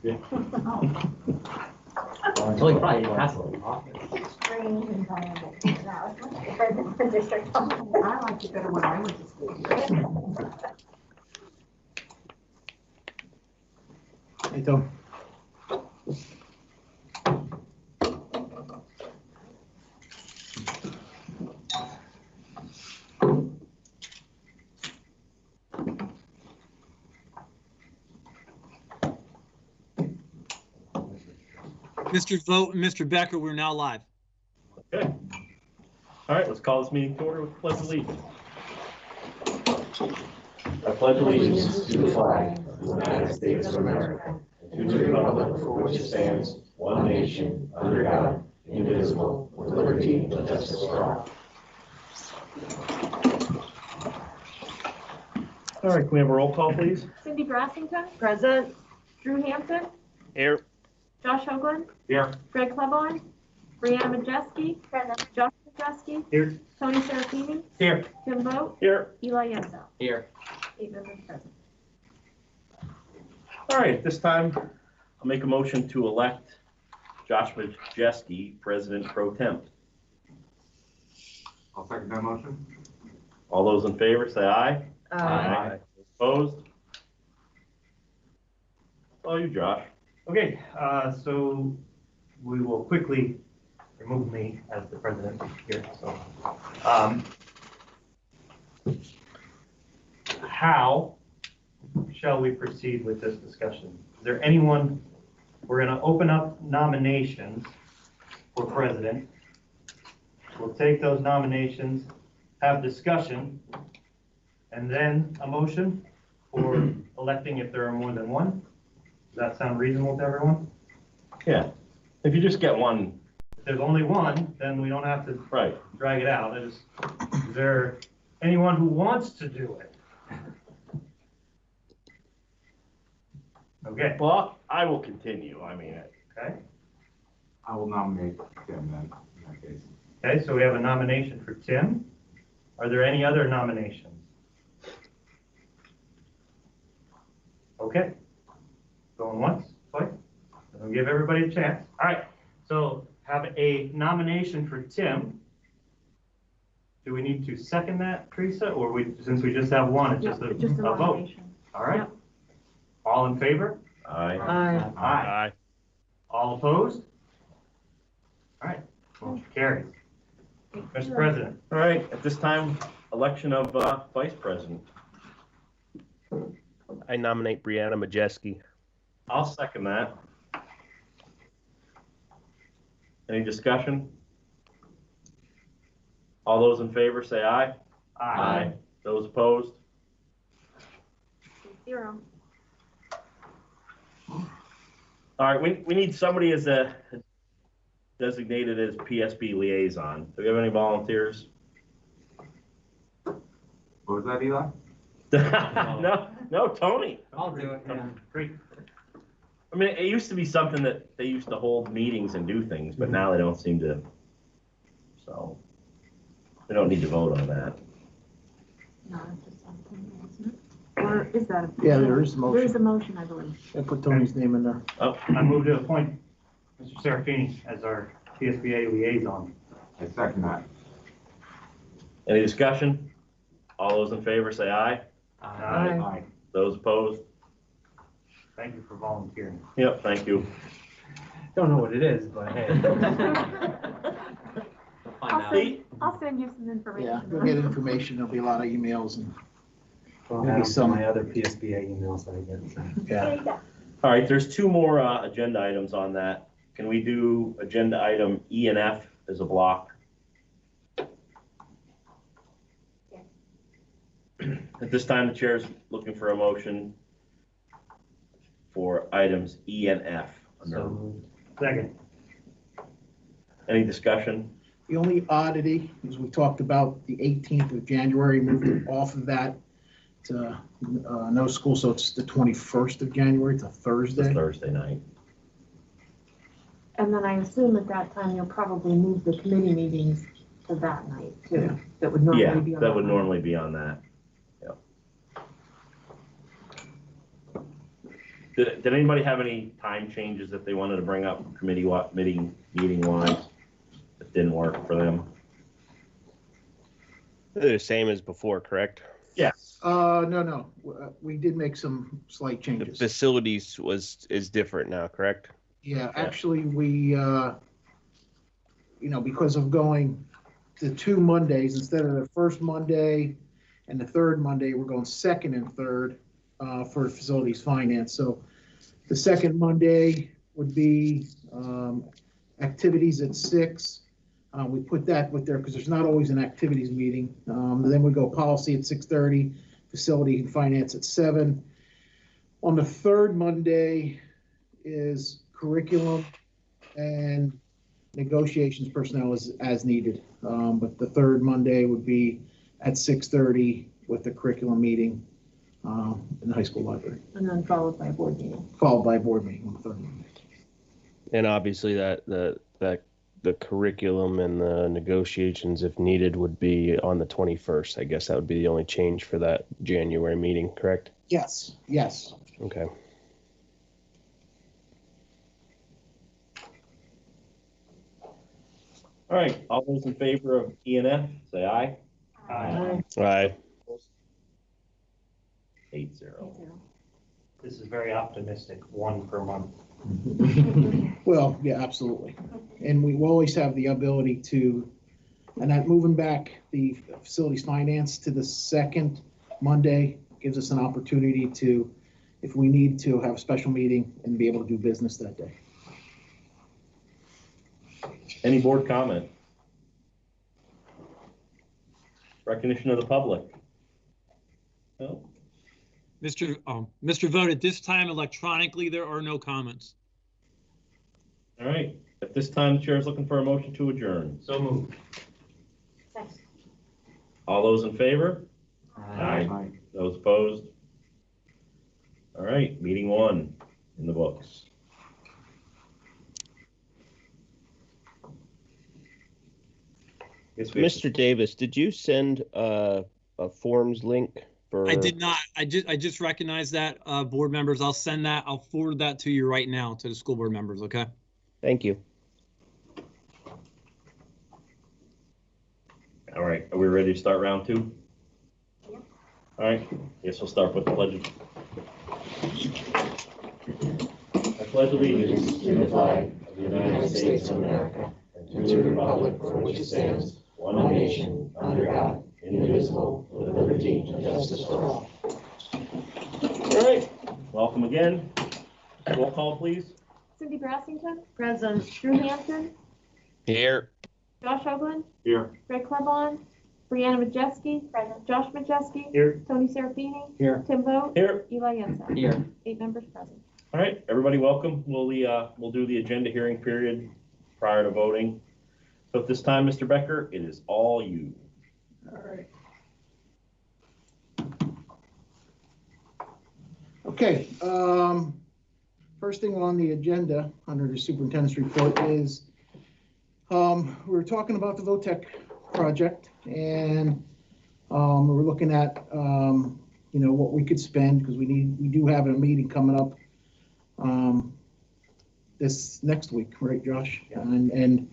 Yeah. So he probably has a office. Strange environment. Now, it's much different than the district. I liked it better when I went to school. Hey, Tom. Mr. Becker, we're now live. Okay. All right, let's call this meeting to order with the Pledge of Allegiance. I pledge allegiance to the flag of the United States of America, and to the republic for which it stands, one nation, under God, indivisible, with liberty and justice for all. All right, can we have a roll call, please? Cindy Grassington. Present. Drew Hampton. Here. Josh Hoagland. Here. Greg Clebon. Brianna Majeski. Present. Josh Majeski. Here. Tony Serafini. Here. Tim Vogt. Here. Eli Yenzel. Here. 8 members present. All right, at this time, I'll make a motion to elect Josh Majeski, President Pro Temp. I'll second that motion. All those in favor, say aye. Aye. Opposed? Oh, you, Josh. Okay, so we will quickly remove me as the president here. So, how shall we proceed with this discussion? Is there anyone? We're going to open up nominations for president. We'll take those nominations, have discussion, and then a motion for electing if there are more than one. Does that sound reasonable to everyone? Yeah. If you just get one, If there's only one, then we don't have to right. drag it out. Is there anyone who wants to do it? Okay, Well, I will continue. I mean, okay. I will nominate Tim then, in that case. Okay, so we have a nomination for Tim. Are there any other nominations? Okay. Going once, twice. I'll give everybody a chance. All right, so have a nomination for Tim. Do we need to second that, Teresa, or since we just have one, it's just a Just a vote? nomination. All right. Yep. All in favor? aye. Aye. Aye. All opposed? All right, motion carries. Mr. President. All right, at this time, election of Vice President. I nominate Brianna Majeski. I'll second that. Any discussion? All those in favor say aye. Those opposed? 0. All right, we need somebody as a designated as PSB liaison. Do we have any volunteers? What was that, Eli? No, Tony. I'll do it, yeah. Great. I mean, it used to be something that they used to hold meetings and do things, but now they don't seem to. So we don't need to vote on that. No, it's just something, isn't it? Or is that a? Yeah, there is a motion. There is a motion, I believe. I put Tony's name in there. Oh, I move to appoint Mr. Serafini as our PSBA liaison. I second that. any discussion? All those in favor say aye. Aye. Those opposed? Thank you for volunteering. Yep, thank you. Don't know what it is, but hey. We'll find out. I'll send you some information. Yeah, you'll get information. There'll be a lot of emails and I'll maybe have some. my other PSBA emails that I get. So. Yeah. There you go. All right, there's two more agenda items on that. Can we do agenda item E and F as a block? At this time, the chair is looking for a motion for items E and F. So Second. Any discussion? The only oddity is we talked about the 18th of January, moved it off of that to no school, so it's the 21st of January, it's a It's Thursday. Thursday night. And then I assume at that time you'll probably move the committee meetings to that night too. Yeah. That would normally Yeah, be on that would night. normally be on that. Yep. Did anybody have any time changes that they wanted to bring up meeting wise that didn't work for them? They're the same as before, correct? Yes. No, we did make some slight The changes. facilities is different now, correct? Yeah, actually, we, because of going to 2 Mondays, instead of the first Monday and the third Monday, we're going second and third for facilities finance. So the second Monday would be activities at 6. We put that with there because there's not always an activities meeting. Then we go policy at 6:30, facility and finance at 7. On the third Monday is curriculum and negotiations personnel as needed. But the third Monday would be at 6:30 with the curriculum meeting in the high school library, And then followed by a board meeting. followed by a board meeting on the third Monday. And obviously that the curriculum and the negotiations, if needed, would be on the 21st. I guess that would be the only change for that January meeting, correct? Yes. Okay. All right, all those in favor of E and F, say aye. Aye. Aye. 8-0. This is very optimistic, 1 per month. Well, yeah, absolutely. And we will always have the ability to, and that moving back the facilities finance to the second Monday gives us an opportunity to, if we need to, have a special meeting and be able to do business that day. Any board comment? Recognition of the public? No? Mr. Vogt, at this time electronically, there are no comments. All right, at this time, the chair is looking for a motion to adjourn. So moved. All those in favor? Aye. Those opposed? All right, meeting 1 in the books. Mr. Davis, did you send a forms link for? I did not. I just recognized that, board members. I'll send that. I'll forward that to you right now to the school board members. Okay. Thank you. All right, are we ready to start round 2? Yeah. All right, guess we'll start with the pledge. I pledge allegiance To the flag of the United States of America and to the republic for which it stands, one nation, under God, indivisible, with liberty and justice for all. All right, welcome again. Roll call, please. Cindy Brassington, Present. Drew Hansen, Here. Josh Hoagland, Here. Greg Clebon, Brianna Majeski, Josh Majeski, Here. Tony Serafini, Here. Tim Vogt, Here. Eli Jensen. Here. 8 members present. All right, everybody welcome. We'll do the agenda hearing period prior to voting. So at this time, Mr. Becker, it is all you. All right. Okay, first thing on the agenda under the superintendent's report is we were talking about the VOTEC project, and we're looking at what we could spend, because we do have a meeting coming up this next week, right, Josh? Yeah. And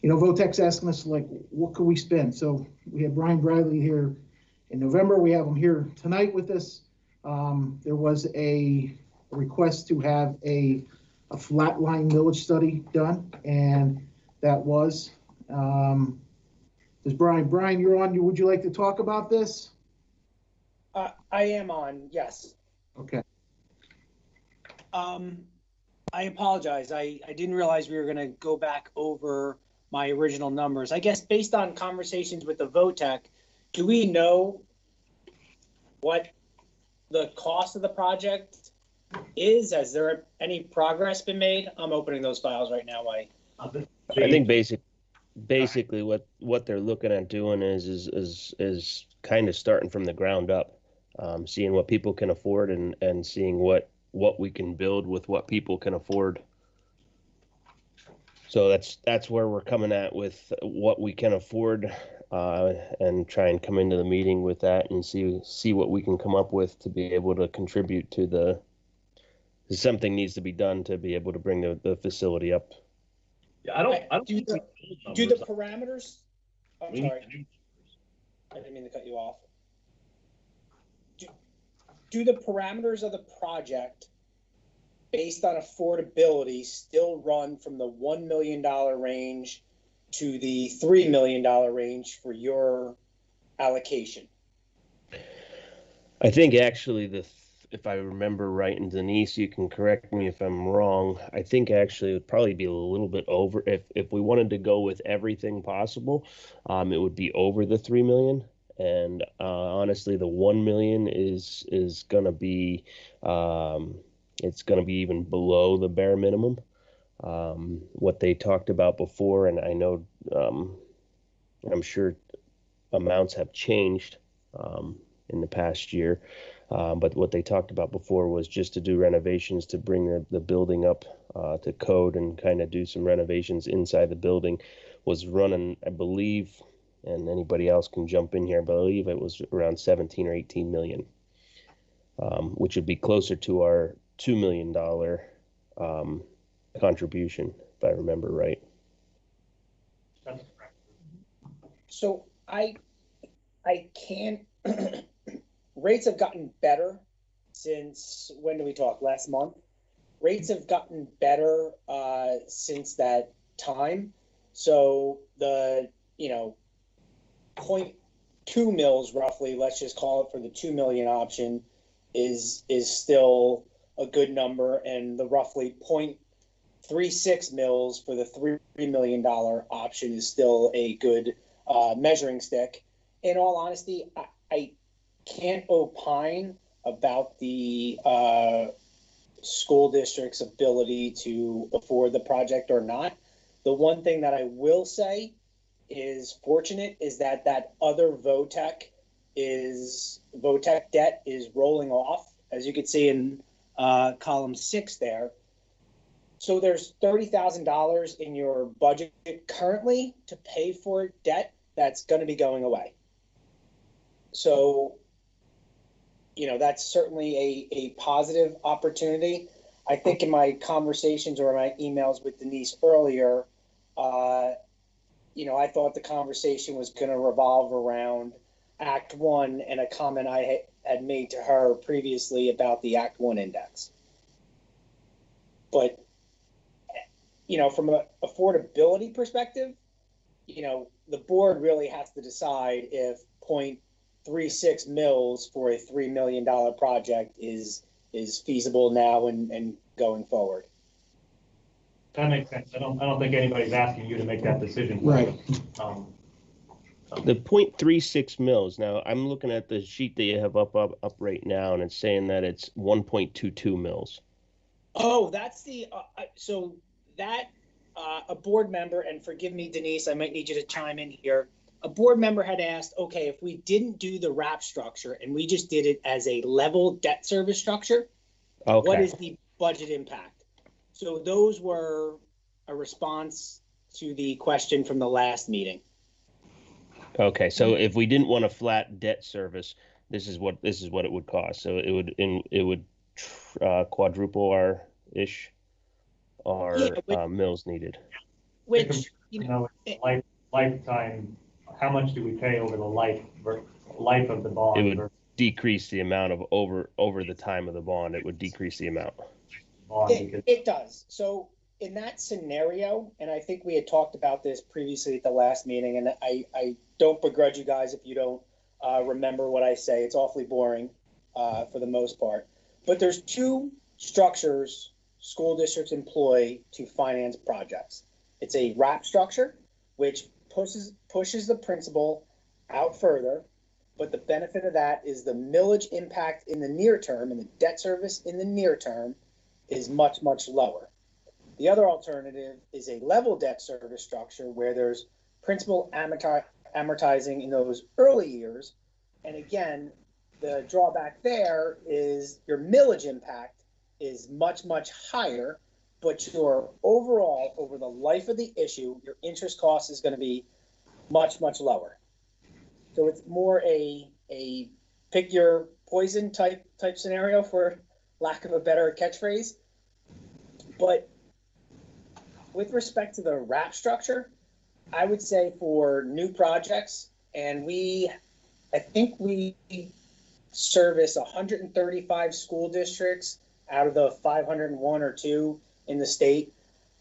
VOTEC's asking us, like, what could we spend? So we had Brian Bradley here in November. We have him here tonight with us. There was a request to have a flatline millage study done, and that was, Brian, you're on. Would you like to talk about this? I am on, yes. Okay. I apologize. I didn't realize we were going to go back over my original numbers. I guess based on conversations with the VOTEC, do we know what the cost of the project is? Has there any progress been made? I'm opening those files right now. I think basically what they're looking at doing is kind of starting from the ground up, seeing what people can afford and seeing what we can build with what people can afford. So that's where we're coming at with what we can afford, and try and come into the meeting with that and see what we can come up with to be able to contribute to the something needs to be done to be able to bring the facility up. Yeah, I don't Do think the- we know Do the numbers. parameters, I'm We need sorry, to do- I didn't mean to cut you off. Do the parameters of the project based on affordability still run from the $1 million range to the $3 million range for your allocation? I think actually if I remember right, and Denise, you can correct me if I'm wrong, I think actually it would probably be a little bit over if we wanted to go with everything possible, it would be over the 3 million. And honestly, the 1 million is gonna be it's gonna be even below the bare minimum. What they talked about before, and I know I'm sure amounts have changed in the past year. But what they talked about before was just to do renovations to bring the building up to code and kind of do some renovations inside the building was running, I believe, and anybody else can jump in here, but I believe it was around 17 or 18 million, which would be closer to our $2 million contribution, if I remember right. That's correct. So I can't, rates have gotten better since, when did we talk? Last month? Rates have gotten better since that time. So the, 0.2 mils roughly, let's just call it for the 2 million option, is still a good number, and the roughly 0.36 mils for the $3 million option is still a good measuring stick. In all honesty, I can't opine about the school district's ability to afford the project or not. The one thing that I will say is fortunate is that other VOTEC debt is rolling off, as you can see in column 6 there. So there's $30,000 in your budget currently to pay for debt that's going to be going away. So, that's certainly a positive opportunity. I think in my conversations or my emails with Denise earlier, I thought the conversation was going to revolve around Act 1 and a comment I had made to her previously about the Act 1 index. But, from an affordability perspective, the board really has to decide if 0.36 mils for a $3 million project is feasible now and going forward. That makes sense. I don't think anybody's asking you to make that decision. Right. The 0.36 mils. Now I'm looking at the sheet that you have up right now, and it's saying that it's 1.22 mils. Oh, that's the so that a board member, and forgive me, Denise, I might need you to chime in here. A board member had asked, okay, if we didn't do the wrap structure and we just did it as a level debt service structure, Okay. what is the budget impact? So those were a response to the question from the last meeting. Okay, so if we didn't want a flat debt service, this is what it would cost. So it would quadruple our mills needed. Which lifetime. How much do we pay over the life of the bond? It would decrease the amount of over the time of the bond. It would decrease the amount. It does. So in that scenario, and I think we had talked about this previously at the last meeting, and I don't begrudge you guys if you don't remember what I say. It's awfully boring for the most part. But there's two structures school districts employ to finance projects. It's a wrap structure, which pushes the principal out further, but the benefit of that is the millage impact in the near term and the debt service in the near term is much, much lower. The other alternative is a level debt service structure where there's principal amortizing in those early years. And again, the drawback there is your millage impact is much, much higher, but your overall, over the life of the issue, your interest cost is going to be much, much lower. So it's more a pick your poison type scenario, for lack of a better catchphrase. But with respect to the RAP structure, I would say for new projects, and I think we service 135 school districts out of the 501 or 2 in the state.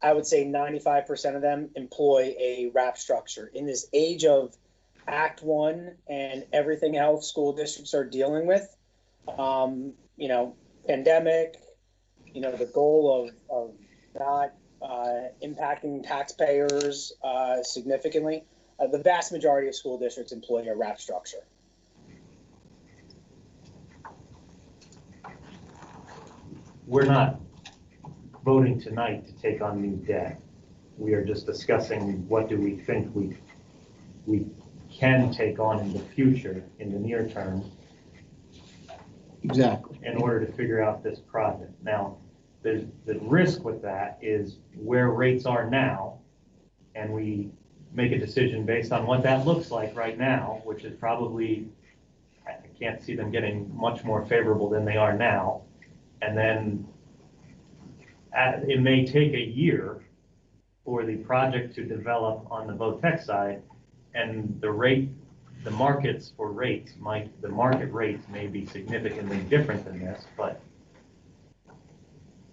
I would say 95% of them employ a RAP structure. In this age of Act 1 and everything else school districts are dealing with, pandemic, the goal of not impacting taxpayers significantly, the vast majority of school districts employ a RAP structure. We're not voting tonight to take on new debt. We are just discussing what do we think we can take on in the future, in the near term, Exactly. in order to figure out this project. Now, the risk with that is where rates are now, and we make a decision based on what that looks like right now, which is probably, I can't see them getting much more favorable than they are now. And then it may take a year for the project to develop on the VOTEC side, and the markets for rates the market rates may be significantly different than this, but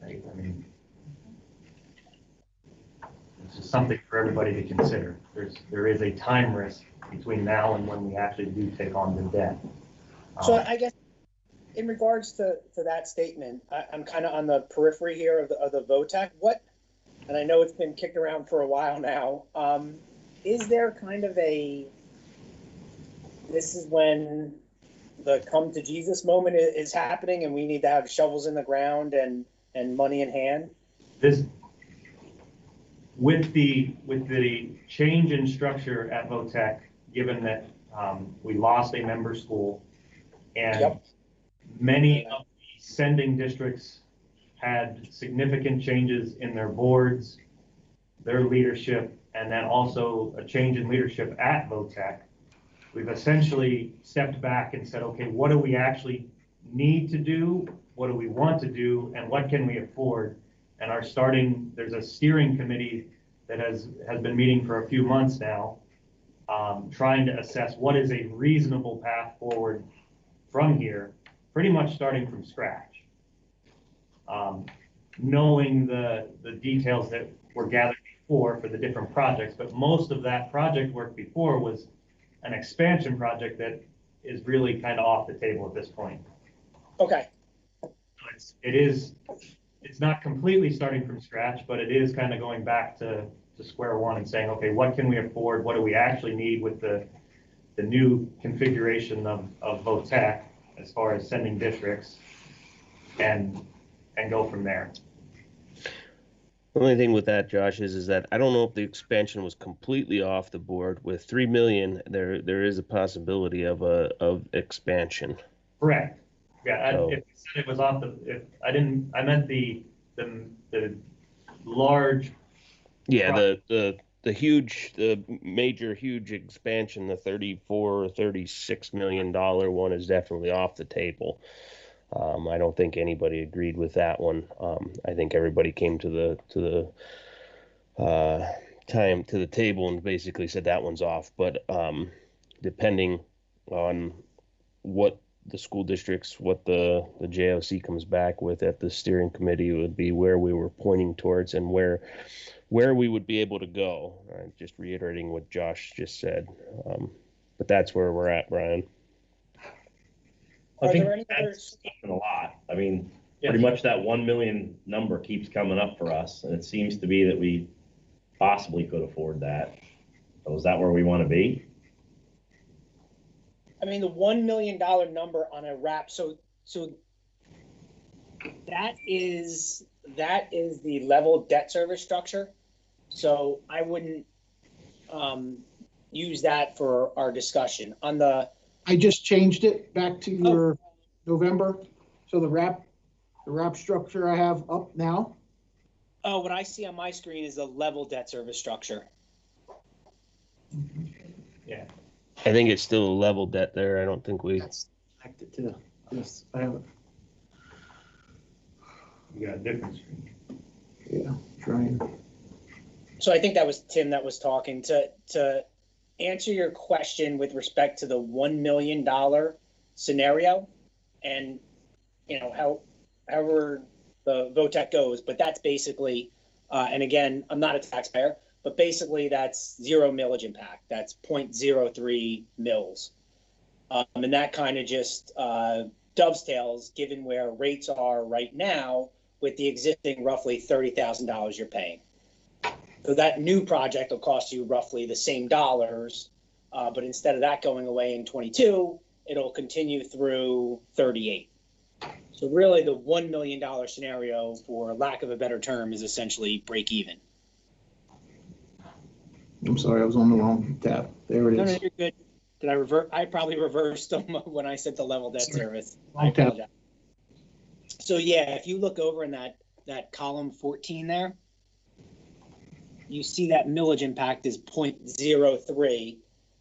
I mean, this is something for everybody to consider. There is a time risk between now and when we actually do take on the debt. So I guess in regards to that statement, I'm kind of on the periphery here of the VOTEC. And I know it's been kicked around for a while now. Is there kind of this is when the come to Jesus moment is happening and we need to have shovels in the ground and money in hand? With the change in structure at VOTEC, given that we lost a member school and many of the sending districts had significant changes in their boards, their leadership, and then also a change in leadership at VOTEC, we've essentially stepped back and said, okay, what do we actually need to do? What do we want to do? And what can we afford? And there's a steering committee that has been meeting for a few months now, trying to assess what is a reasonable path forward from here, pretty much starting from scratch. Knowing the details that were gathered before for the different projects, but most of that project work before was an expansion project that is really kind of off the table at this point. Okay. It's not completely starting from scratch, but it is kind of going back to square one and saying, okay, what can we afford? What do we actually need with the new configuration of VOTEC as far as sending districts, and go from there. The only thing with that, Josh, is that I don't know if the expansion was completely off the board. With 3 million, there is a possibility of expansion. Correct. Yeah, So, if you said it was off I meant the large. Yeah, the major huge expansion, the 34 or 36 million dollar one is definitely off the table. I don't think anybody agreed with that one. I think everybody came to the table and basically said that one's off. But depending on what the school districts, what the JOC comes back with at the steering committee would be where we were pointing towards and where we would be able to go. Just reiterating what Josh just said. But that's where we're at, Brian. I think that's a lot. I mean, pretty much that 1 million number keeps coming up for us, and it seems to be that we possibly could afford that. So is that where we want to be? I mean, the $1 million number on a RAP. So that is the level debt service structure. So I wouldn't use that for our discussion on the. I just changed it back to your November. So the RAP structure I have up now. Oh, what I see on my screen is the level debt service structure. Yeah. I think it's still a level debt there. I don't think we. That's connected to this. I have it. You got a different screen. Yeah, trying. So I think that was Tim that was talking. To answer your question with respect to the $1 million scenario, and however the VOTEC goes, but that's basically, and again, I'm not a taxpayer, but basically that's zero millage impact. That's 0.03 mils. And that kind of just dovetails given where rates are right now with the existing roughly $30,000 you're paying. So that new project will cost you roughly the same dollars, but instead of that going away in 22, it'll continue through 38. So really the $1 million scenario, for lack of a better term, is essentially break even. I'm sorry, I was on the wrong tab. There it No, is. you're good. Did I revert? I probably reversed them when I said the level debt service. I Wrong tab. apologize. So yeah, if you look over in that column 14 there, you see that millage impact is 0.03.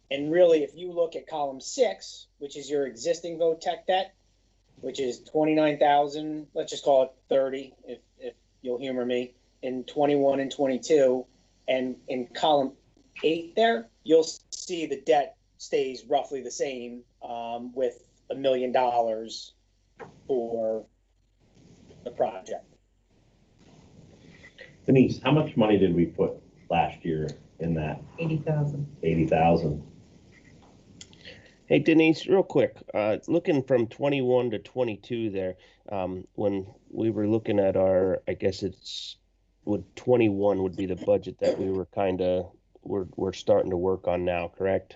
And really, if you look at column 6, which is your existing VOTEC debt, which is 29,000, let's just call it 30, if you'll humor me, in 21 and 22, and in column 8 there, you'll see the debt stays roughly the same, with $1 million for the project. Denise, how much money did we put last year in that? 80,000. 80,000. Hey Denise, real quick, looking from 21 to 22 there, when we were looking at our, I guess would 21 would be the budget that we were we're starting to work on now, correct?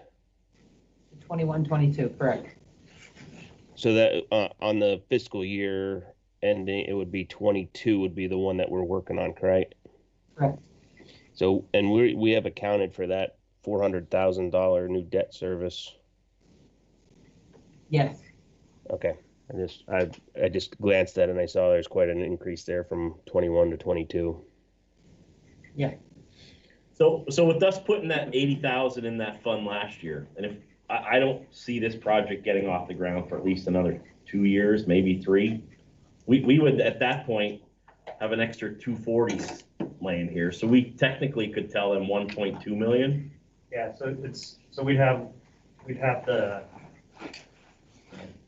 21, 22, correct. So that on the fiscal year ending, it would be 22 would be the one that we're working on, correct? Correct. So, and we have accounted for that $400,000 new debt service. Yes. Okay. I just glanced at it and I saw there's quite an increase there from 21 to 22. Yeah. So with us putting that 80,000 in that fund last year, and if I don't see this project getting off the ground for at least another 2 years, maybe 3, we would at that point have an extra 240s laying here. So we technically could tell them 1.2 million. Yeah, so we'd have the.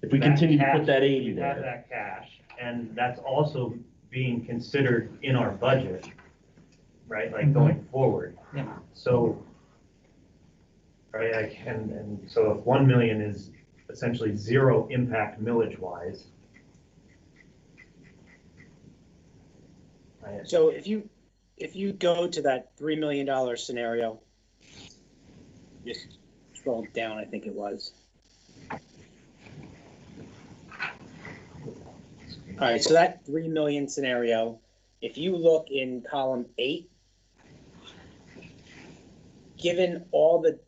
If we that continue to cash, put that 80 we'd have there. that cash, and that's also being considered in our budget, right? Like going forward. Yeah. So, right, and so if 1 million is essentially zero impact millage wise. Right? So if you go to that $3 million scenario, just scroll down, I think it was. All right, so that 3 million scenario, if you look in column 8, given the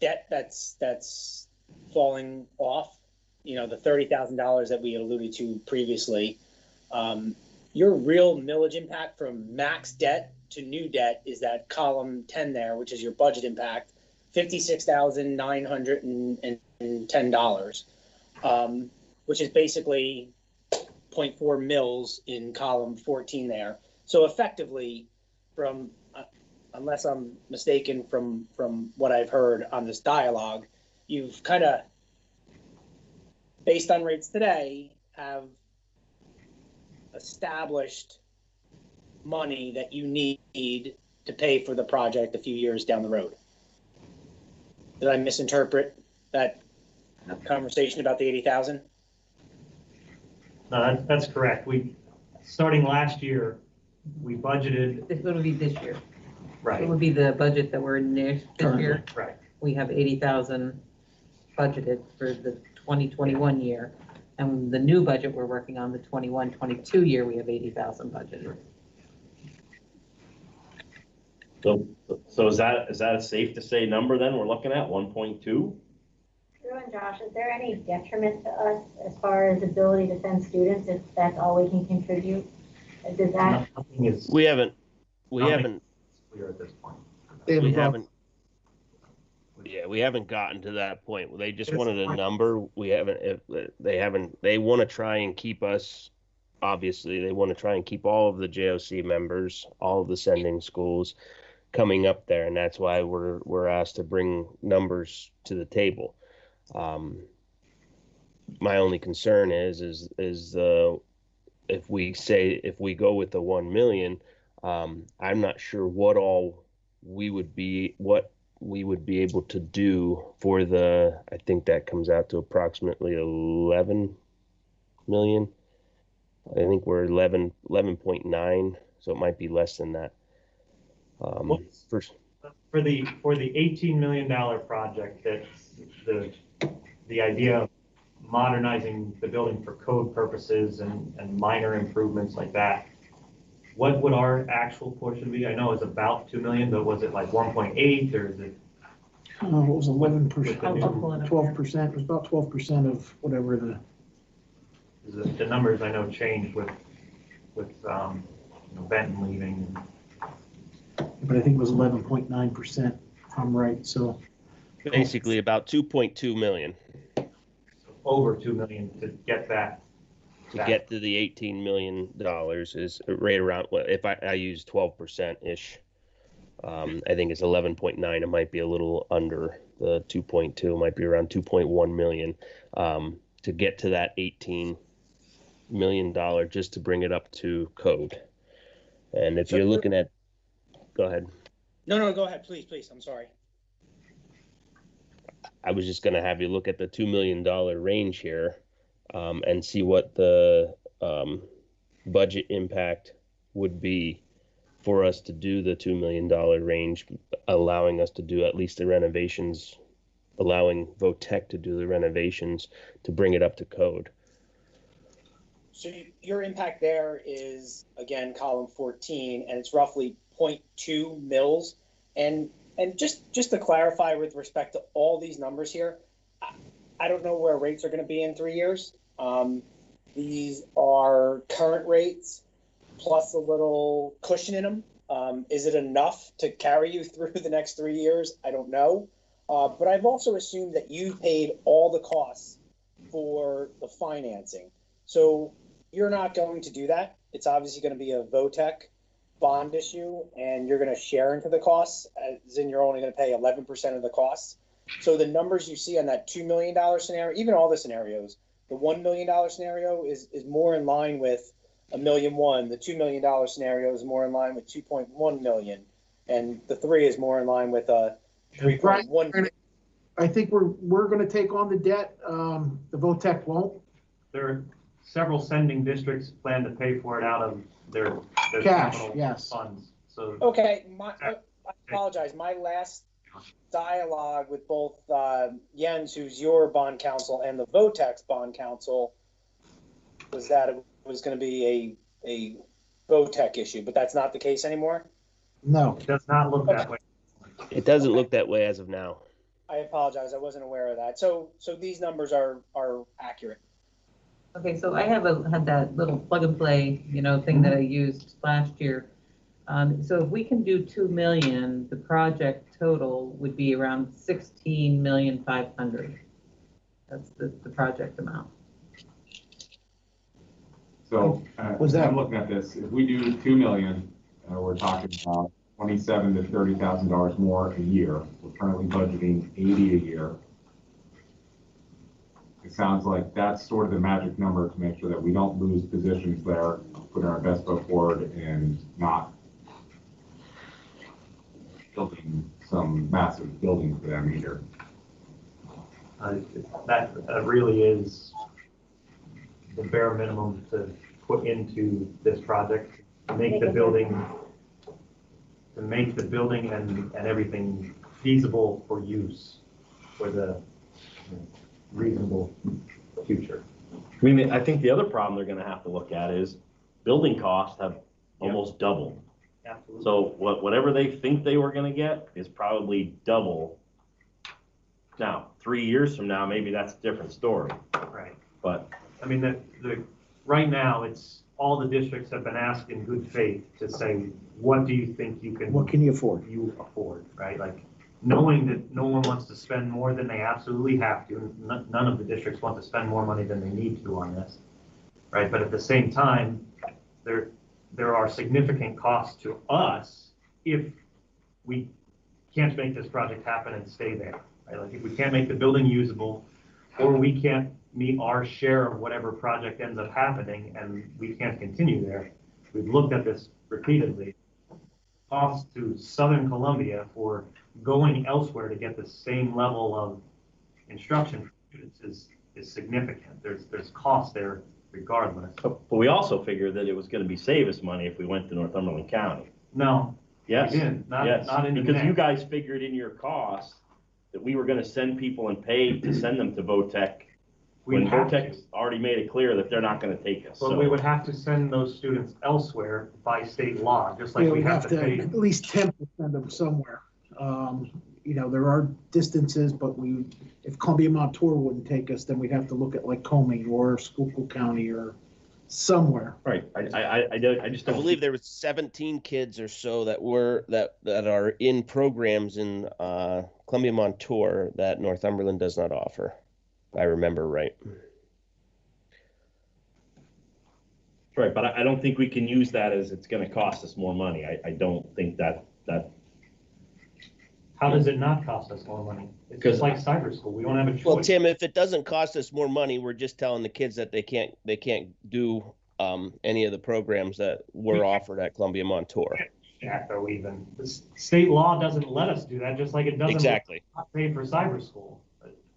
debt that's falling off, the $30,000 that we alluded to previously, your real millage impact from max debt to new debt is that column 10 there, which is your budget impact, $56,910, which is basically 0.4 mils in column 14 there. So effectively, unless I'm mistaken from what I've heard on this dialogue, you've kind of, based on rates today, have established money that you need to pay for the project a few years down the road. Did I misinterpret that conversation about the 80,000? No, that's correct. Starting last year, we budgeted. It would be this year. Right. It would be the budget that we're in this year. Right. We have 80,000 budgeted for the 2021 year. And the new budget we're working on, the 21-22 year, we have 80,000 budgeted. So is that a safe to say number then we're looking at 1.2? Drew and Josh, is there any detriment to us as far as ability to send students if that's all we can contribute? Does that? Nothing is We haven't clear at this point. we haven't gotten to that point. They just wanted a number. They want to try and keep us obviously they want to try and keep all of the JOC members, all of the sending schools coming up there, and that's why we're asked to bring numbers to the table. My only concern is if we go with the 1 million, I'm not sure what we would be able to do for I think that comes out to approximately 11 million. I think we're 11.9, so it might be less than that. For the $18 million project, that's the idea of modernizing the building for code purposes and minor improvements like that. What would our actual portion be? I know it's about 2 million, but was it like 1.8 or is it? It was 11%, I'll 12%, it was about 12% of whatever The numbers I know changed with Benton leaving. but I think it was 11.9%, if I'm right, so. Basically about 2.2 million Over 2 million to get that. to get to the $18 million is right around, if I use 12% ish. I think it's 11.9. It might be a little under the 2.2, might be around 2.1 million to get to that $18 million just to bring it up to code. And if you're looking at, go ahead. No, go ahead, please, I'm sorry. I was just going to have you look at the $2 million range here and see what the budget impact would be for us to do the $2 million range, allowing us to do at least the renovations, allowing Votech to do the renovations to bring it up to code. So your impact there is, again, column 14, and it's roughly 0.2 mils. And just to clarify with respect to all these numbers here, I don't know where rates are going to be in 3 years. These are current rates plus a little cushion in them. Is it enough to carry you through the next 3 years? I don't know. But I've also assumed that you paid all the costs for the financing. So you're not going to do that. It's obviously going to be a Votech bond issue, and you're going to share into the costs, as in you're only going to pay 11% of the costs. So the numbers you see on that $2 million scenario, even all the scenarios, the $1 million scenario is more in line with $1.1 million. The $2 million scenario is more in line with 2.1 million, and the 3 is more in line with 3.1. I think we're going to take on the debt. The Votech won't. There are several sending districts plan to pay for it out of their Cash, capital yes. funds. So Okay, I apologize. My last dialogue with both Jens, who's your bond counsel, and the Votech's bond counsel was that it was going to be a Votech issue, but that's not the case anymore? No. It does not look that way. It doesn't look that way as of now. I apologize. I wasn't aware of that. So these numbers are accurate. Okay, so I had that little plug and play, thing that I used last year. So if we can do 2 million, the project total would be around 16,500,000. That's the project amount. So, Was that- I'm looking at this, if we do 2 million, we're talking about $27,000 to $30,000 more a year. We're currently budgeting 80 a year. It sounds like that's sort of the magic number to make sure that we don't lose positions there, put our best foot forward and not building some massive building for them either. That really is the bare minimum to put into this project to make the building and everything feasible for use for the reasonable future. I mean, I think the other problem they're gonna have to look at is building costs have almost doubled. Absolutely. So whatever they think they were gonna get is probably double. Now, 3 years from now, maybe that's a different story, Right. but I mean, right now, it's all the districts have been asked in good faith to say, what do you think What can you afford? you afford, right? Like, knowing that no one wants to spend more than they absolutely have to, none of the districts want to spend more money than they need to on this. right? But at the same time, there are significant costs to us if we can't make this project happen and stay there, right? Like if we can't make the building usable, or we can't meet our share of whatever project ends up happening and we can't continue there. We've looked at this repeatedly. Cost to Southern Columbia for going elsewhere to get the same level of instruction for students is significant. There's cost there regardless. But we also figured that it was gonna be save us money if we went to Northumberland County. No, Yes, we didn't. yes, Not in the because you net. guys figured in your cost that we were gonna send people and pay to send them to VOTEC, when We have to. VOTEC's already made it clear that they're not gonna take us, But we so. would have to send those students elsewhere by state law, just like Yeah, we have to pay. at least 10% them somewhere. You know, there are distances, but if Columbia Montour wouldn't take us, then we'd have to look at like Coming or Schuylkill County or somewhere. Right, I just I don't. believe there was 17 kids or so that are in programs in Columbia Montour that Northumberland does not offer, if I remember right. Right, but I don't think we can use that as it's gonna cost us more money. I don't think that. How does it not cost us more money? It's Because- just like cyber school. We don't have a choice. Well, Tim, if it doesn't cost us more money, we're just telling the kids that they can't do any of the programs that were offered at Columbia Montour. Yeah, though even, the state law doesn't let us do that, just like it doesn't. Exactly. Not pay for cyber school.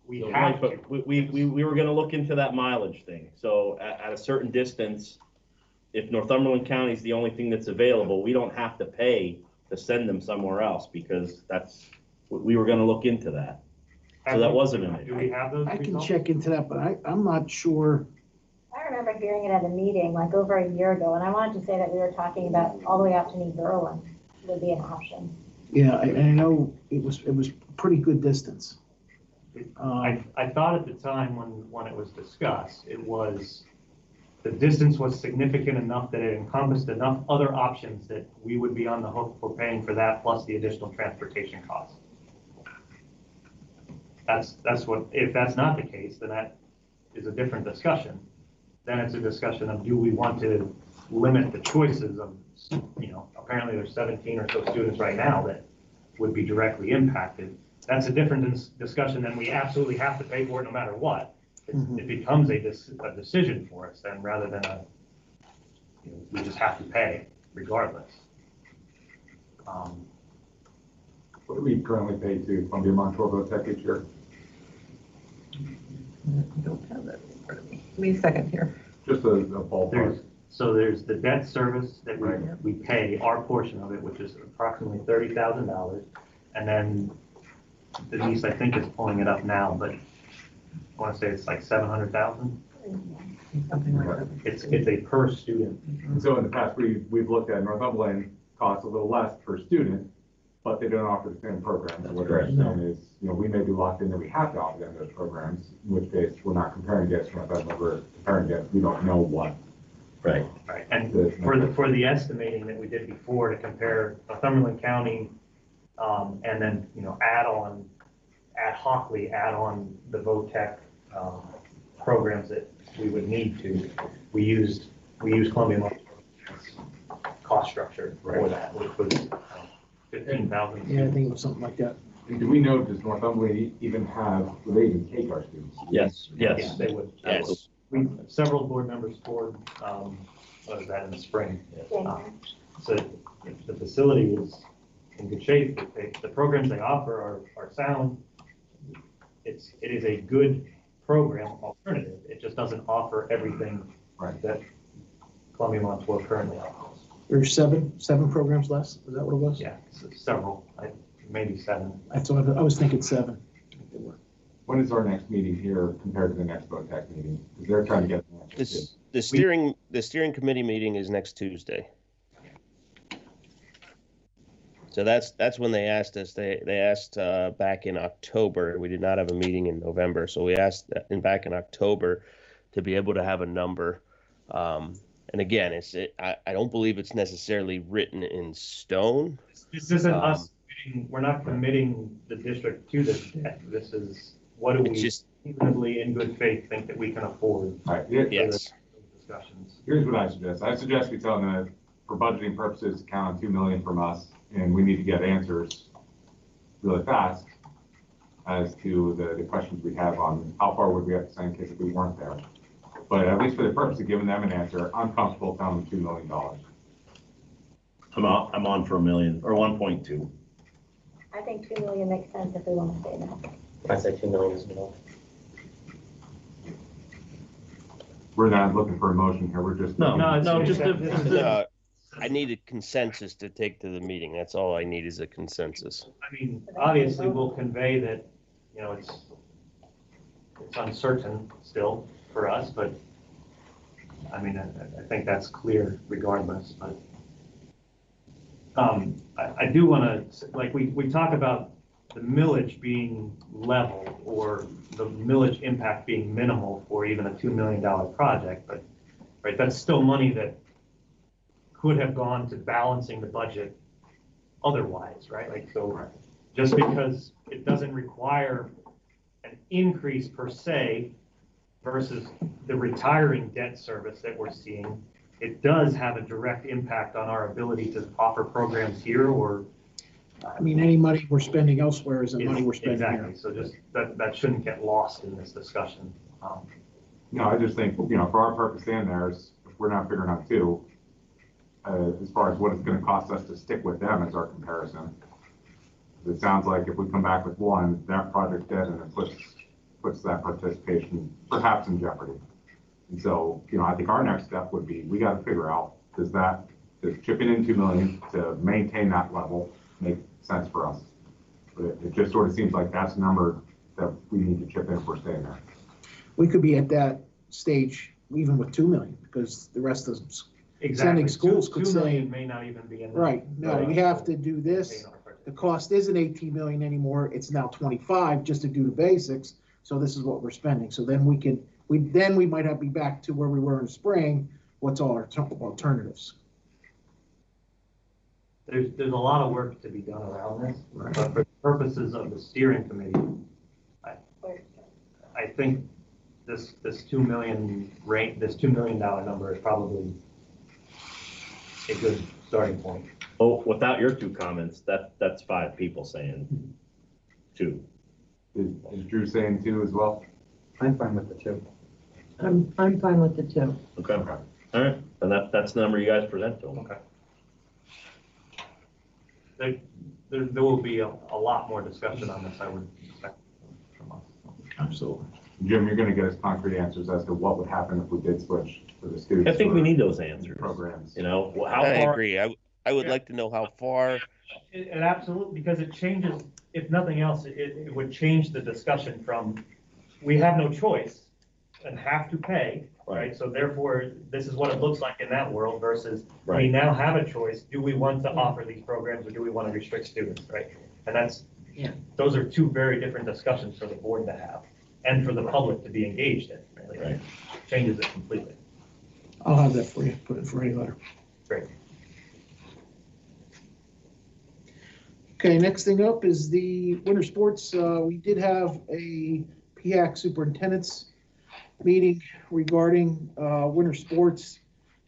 We So, have Mike, to. but we were gonna look into that mileage thing. So at a certain distance, if Northumberland County is the only thing that's available, we don't have to pay to send them somewhere else, because we were gonna look into that. So that wasn't in it. Do we have those I can results? check into that, but I'm not sure. I remember hearing it at a meeting like over a year ago, and I wanted to say that we were talking about all the way out to New Berlin would be an option. Yeah, I know it was pretty good distance. I thought at the time when it was discussed, the distance was significant enough that it encompassed enough other options that we would be on the hook for paying for that plus the additional transportation costs. That's what, if that's not the case, then that is a different discussion. Then it's a discussion of, do we want to limit the choices of, apparently there's 17 or so students right now that would be directly impacted. That's a different discussion than we absolutely have to pay for it no matter what. It becomes a decision for us then, rather than we just have to pay regardless. What do we currently pay to Columbia Montour VOTEC each year? I don't have that in front of me. Give me a second here. Just a ballpark. There's the debt service that Right. we pay, our portion of it, which is approximately $30,000. And then Denise, I think, is pulling it up now, but I want to say it's like 700,000. Something like that. It's a per student. And so in the past, we've looked at Northumberland costs a little less per student, but they don't offer the same programs. So what they're saying is, we may be locked in that we have to offer them those programs, in which case we're not comparing against Northumberland, we're comparing against, we don't know what. Right. Right, and for the estimating that we did before to compare Northumberland County, and then, add on the VOTEC, programs that we would need to, we used Columbia Montour's cost structure for that, which was 15,000. Yeah, I think it was something like that. And do we know, does Northumberland even will they even take our students? Yes. Yes, they would. Yes. Several board members poured, what was that, in the spring? So the facility is in good shape. The programs they offer are sound. It is a good program alternative. It just doesn't offer everything that Columbia Montour currently offers. There's seven programs less. Is that what it was? Yeah, several, maybe 7. That's what I was thinking 7. When is our next meeting here compared to the next VOTEC meeting? Because they're trying to get the answers. The steering committee meeting is next Tuesday. So that's when they asked us. They asked back in October. We did not have a meeting in November, so we asked back in October to be able to have a number. And again, I don't believe it's necessarily written in stone. This isn't us. We're not committing the district to this debt. This is what do we reasonably, in good faith, think that we can afford. Right. Yes. discussions. Here's what I suggest. I suggest we tell them that for budgeting purposes, count on 2 million from us, and we need to get answers really fast as to the questions we have on how far would we have to send kids if we weren't there. But at least for the purpose of giving them an answer, I'm comfortable telling them $2 million. I'm on for $1 million or 1.2. I think 2 million makes sense if we want to stay there. I say 2 million as well. We're not looking for a motion here, we're just. No, it's- I need a consensus to take to the meeting. That's all I need is a consensus. I mean, obviously, we'll convey that, you know, it's uncertain still for us, but I mean, I think that's clear regardless, but I do want to, like, we talk about the millage being level or the millage impact being minimal for even a $2 million project, but, right, that's still money that could have gone to balancing the budget otherwise, right? Like, so just because it doesn't require an increase per se versus the retiring debt service that we're seeing, it does have a direct impact on our ability to offer programs here or. I mean, any money we're spending elsewhere is the money we're spending here. Exactly, so just that shouldn't get lost in this discussion. No, I just think, you know, for our purpose and theirs, if we're not figuring out 2, as far as what it's gonna cost us to stick with them as our comparison. It sounds like if we come back with 1, that project's dead and it puts that participation perhaps in jeopardy. And so, you know, I think our next step would be, we gotta figure out, does chipping in 2 million to maintain that level make sense for us? But it just sort of seems like that's the number that we need to chip in if we're staying there. We could be at that stage even with 2 million, because the rest of sending schools could 2 say, million may not even be in. right, no, we have to do this. The cost isn't 18 million anymore, it's now 25 just to do the basics. So this is what we're spending. So then we might have to be back to where we were in spring. What's all our alternatives? There's a lot of work to be done around this, Right. but for purposes of the steering committee, I think this $2 million number is probably a good starting point. Oh, without your 2 comments, that's 5 people saying 2. Is Drew saying 2 as well? I'm fine with the 2. I'm fine with the 2. Okay. All right. And that's the number you guys present to them. Okay. There will be a lot more discussion on this, I would expect from us. Absolutely. Jim, you're gonna get us concrete answers as to what would happen if we did switch for the students. I think we or need those answers. programs. You know, how I far? agree. I would like to know how far. It absolutely, because it changes, if nothing else, it would change the discussion from, we have no choice and have to pay, right? So therefore, this is what it looks like in that world versus we Right. now have a choice. Do we want to offer these programs or do we want to restrict students, right? And those are 2 very different discussions for the board to have and for the public to be engaged in, really. Right. Changes it completely. I'll have that for you, put it for any letter. Great. Okay, next thing up is the winter sports. We did have a PAC superintendent's meeting regarding winter sports.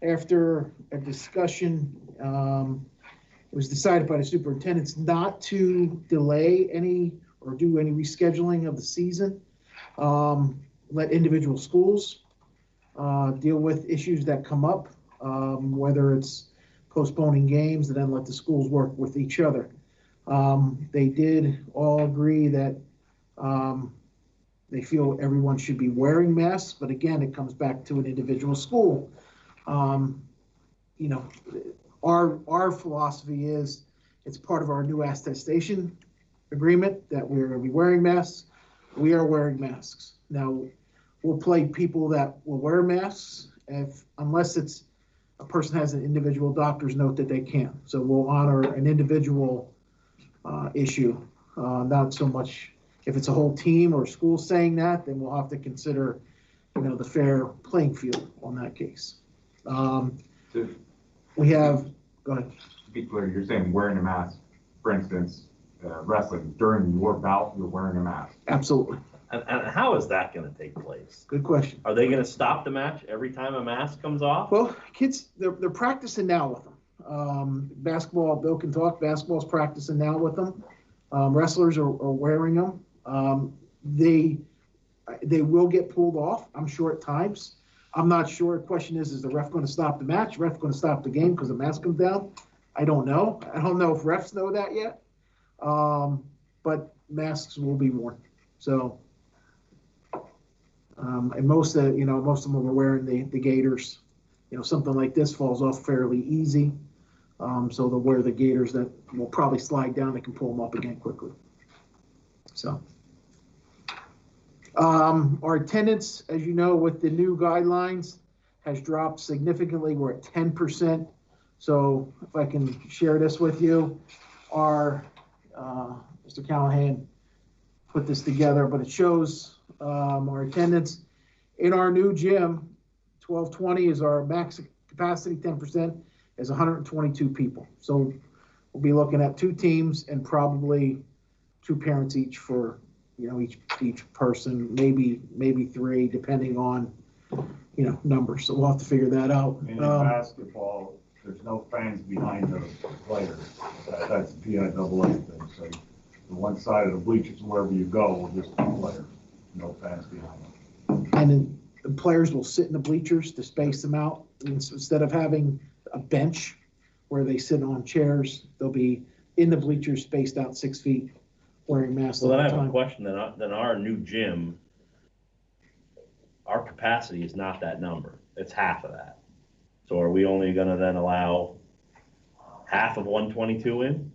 After a discussion, it was decided by the superintendents not to delay any or do any rescheduling of the season. Let individual schools deal with issues that come up, whether it's postponing games, and then let the schools work with each other. They did all agree that they feel everyone should be wearing masks, but again, it comes back to an individual school. You know, our philosophy is it's part of our new attestation agreement that we're going to be wearing masks. We are wearing masks. Now, we'll play people that will wear masks unless it's a person has an individual doctor's note that they can. So we'll honor an individual issue, not so much if it's a whole team or school saying that, then we'll have to consider, you know, the fair playing field on that case. We have, go ahead. To be clear, you're saying wearing a mask, for instance, wrestling, during your bout, you're wearing a mask. Absolutely. And how is that gonna take place? Good question. Are they gonna stop the match every time a mask comes off? Well, kids, they're practicing now with them. Basketball, Bill can talk, basketball's practicing now with them. Wrestlers are wearing them. They will get pulled off, I'm sure at times. I'm not sure. The question is the ref gonna stop the match? Ref gonna stop the game because the mask comes down? I don't know. I don't know if refs know that yet. But masks will be worn. So, and most of them are wearing the gaiters. Something like this falls off fairly easy. So they'll wear the gaiters that will probably slide down. They can pull them up again quickly. So, our attendance, as you know, with the new guidelines has dropped significantly. We're at 10%. So if I can share this with you, Mr. Callahan put this together, but it shows our attendance in our new gym. 1220 is our max capacity, 10% is 122 people. So we'll be looking at 2 teams and probably 2 parents each for, each person, maybe 3, depending on, numbers. So we'll have to figure that out. And in basketball, there's no fans behind the players. That's the PIAA thing. So the one side of the bleachers, wherever you go, will just be players. No fans behind them. And then the players will sit in the bleachers to space them out. Instead of having a bench where they sit on chairs, they'll be in the bleachers spaced out 6 feet, wearing masks So all then I the have a time. question, then our new gym, our capacity is not that number, it's half of that. So are we only gonna then allow half of 122 in?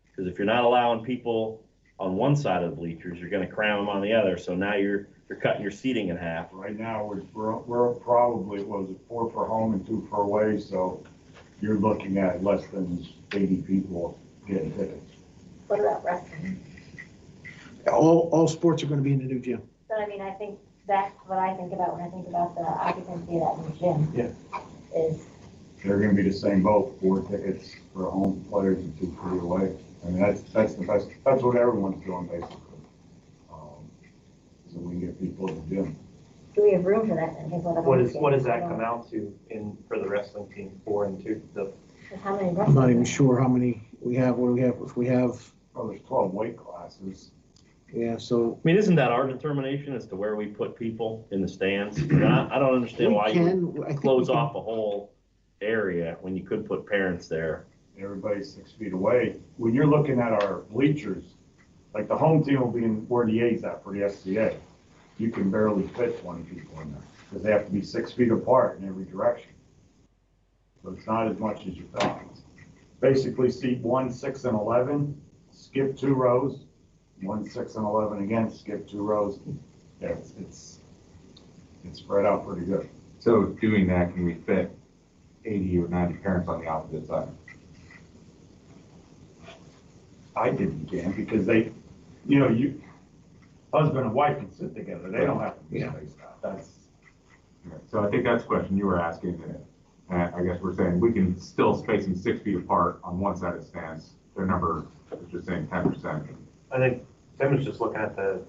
Because if you're not allowing people on one side of the bleachers, you're gonna cram them on the other, so now you're cutting your seating in half. Right now, we're probably, 4 for home and 2 for away, so you're looking at less than 80 people getting tickets. What about wrestling? All sports are going to be in the new gym. But I mean, I think that's what I think about when I think about the occupancy of that new gym. Yeah. Is They're gonna be the same boat, 4 tickets for home players and 2 for the away. I mean, that's the best, that's what everyone's doing basically. So we can get people in the gym. do we have room for that? I think What does that come out to for the wrestling team, 4 and 2? How many I'm wrestlers? not even sure how many we have. What do we have? If we have, Oh, there's 12 weight classes. yeah, so I mean, isn't that our determination as to where we put people in the stands? I don't understand we why you can, I think close we can- off a whole area when you could put parents there. Everybody's 6 feet away. When you're looking at our bleachers, like the home team will be in where the A's at for the SCA. You can barely fit 20 people in there because they have to be 6 feet apart in every direction. So it's not as much as you thought. Basically, seat 1, 6, and 11, skip 2 rows. 1, 6, and 11 again, skip 2 rows. Yeah, it's spread out pretty good. So doing that, can we fit 80 or 90 parents on the opposite side? I didn't, can, because they, husband and wife can sit together. They don't have to be spaced out. So I think that's the question you were asking, and I guess we're saying we can still space them 6 feet apart on one side of the stands. Their number is just saying 10%. I think Tim is just looking at the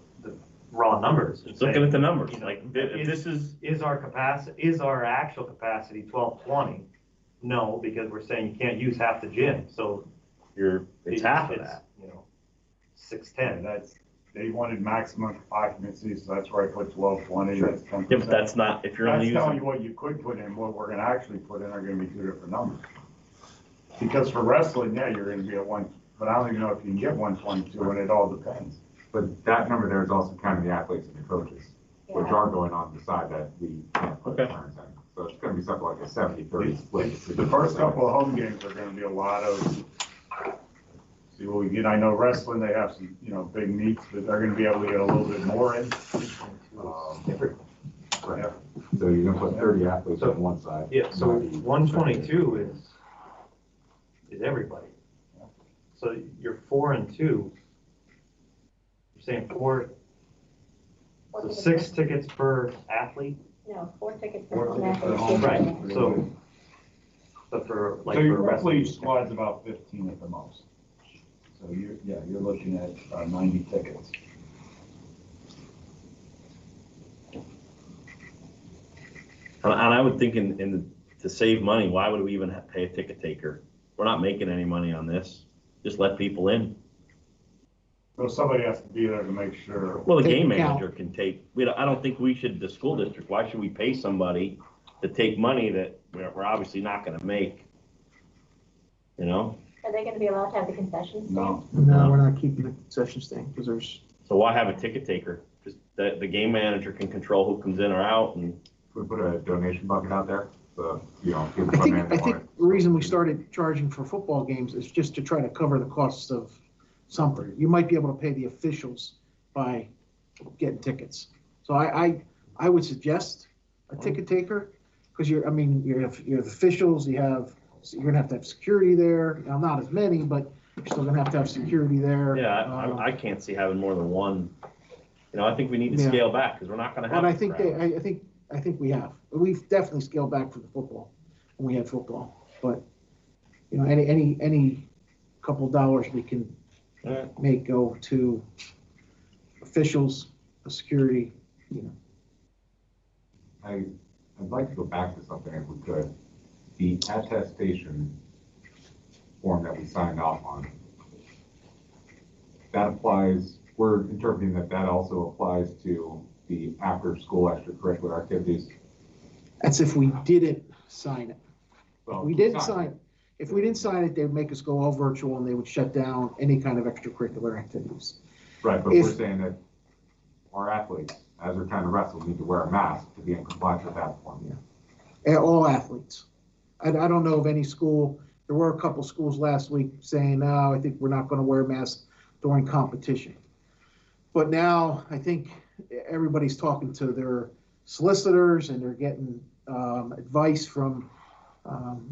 raw numbers. Just looking at the numbers, You know, like, if this is our capacity, is our actual capacity 1220? No, because we're saying you can't use half the gym, so. it's half of that. 610. They wanted maximum occupancy, so that's where I put 1220, that's 10%. Yeah, but that's not, if you're only That's telling using, you what you could put in, what we're gonna actually put in are gonna be 2 different numbers. Because for wrestling, yeah, you're gonna be at 1, but I don't even know if you can get 122, and it all depends. But that number there is also counting the athletes and the coaches, which are going on the side that we can't put Okay. parents in. So it's gonna be something like a 70-30 split. The first couple of home games are gonna be a lot of, see what we get. I know wrestling, they have some, big meets, but they're gonna be able to get a little bit more in. Right. So you're gonna put 30 athletes on one side. Yeah, so 122 is everybody. So you're 4 and 2. You're saying 4, so 6 tickets per athlete? No, 4 tickets. 4 tickets per home. Right, so, but for, like, So for roughly wrestling. each squad's about 15 at the most. So you're looking at 90 tickets. And I would think to save money, why would we even pay a ticket taker? We're not making any money on this. Just let people in. So somebody has to be there to make sure. Well, the Take game account. manager can take, I don't think we should, the school district, why should we pay somebody to take money that we're obviously not gonna make? You know? Are they gonna be allowed to have the concession stand? No. No, we're not keeping the concession stand, because there's, So why have a ticket taker? Just the game manager can control who comes in or out and. We put a donation bucket out there, so, kids I come think, in. I think the reason we started charging for football games is just to try to cover the costs of something. You might be able to pay the officials by getting tickets. So I would suggest a ticket taker, because you have officials, you're gonna have to have security there. Now, not as many, but you're still gonna have to have security there. Yeah, I can't see having more than one. I think we need to Yeah. scale back, because we're not gonna have. And I the think crowd. I think we have. We've definitely scaled back for the football when we had football. But, any couple dollars we can make go to officials, security, I'd like to go back to something if we could. The attestation form that we signed off on. That applies, we're interpreting that also applies to the after-school extracurricular activities. that's if we didn't sign it. Well, We didn't sign it. If we didn't sign it, they would make us go all virtual and they would shut down any kind of extracurricular activities. Right, but If- we're saying that our athletes, as they're trying to wrestle, need to wear a mask to be in compliance with that form. All athletes. I don't know of any school, there were a couple schools last week saying, no, I think we're not gonna wear masks during competition. But now, I think everybody's talking to their solicitors and they're getting advice from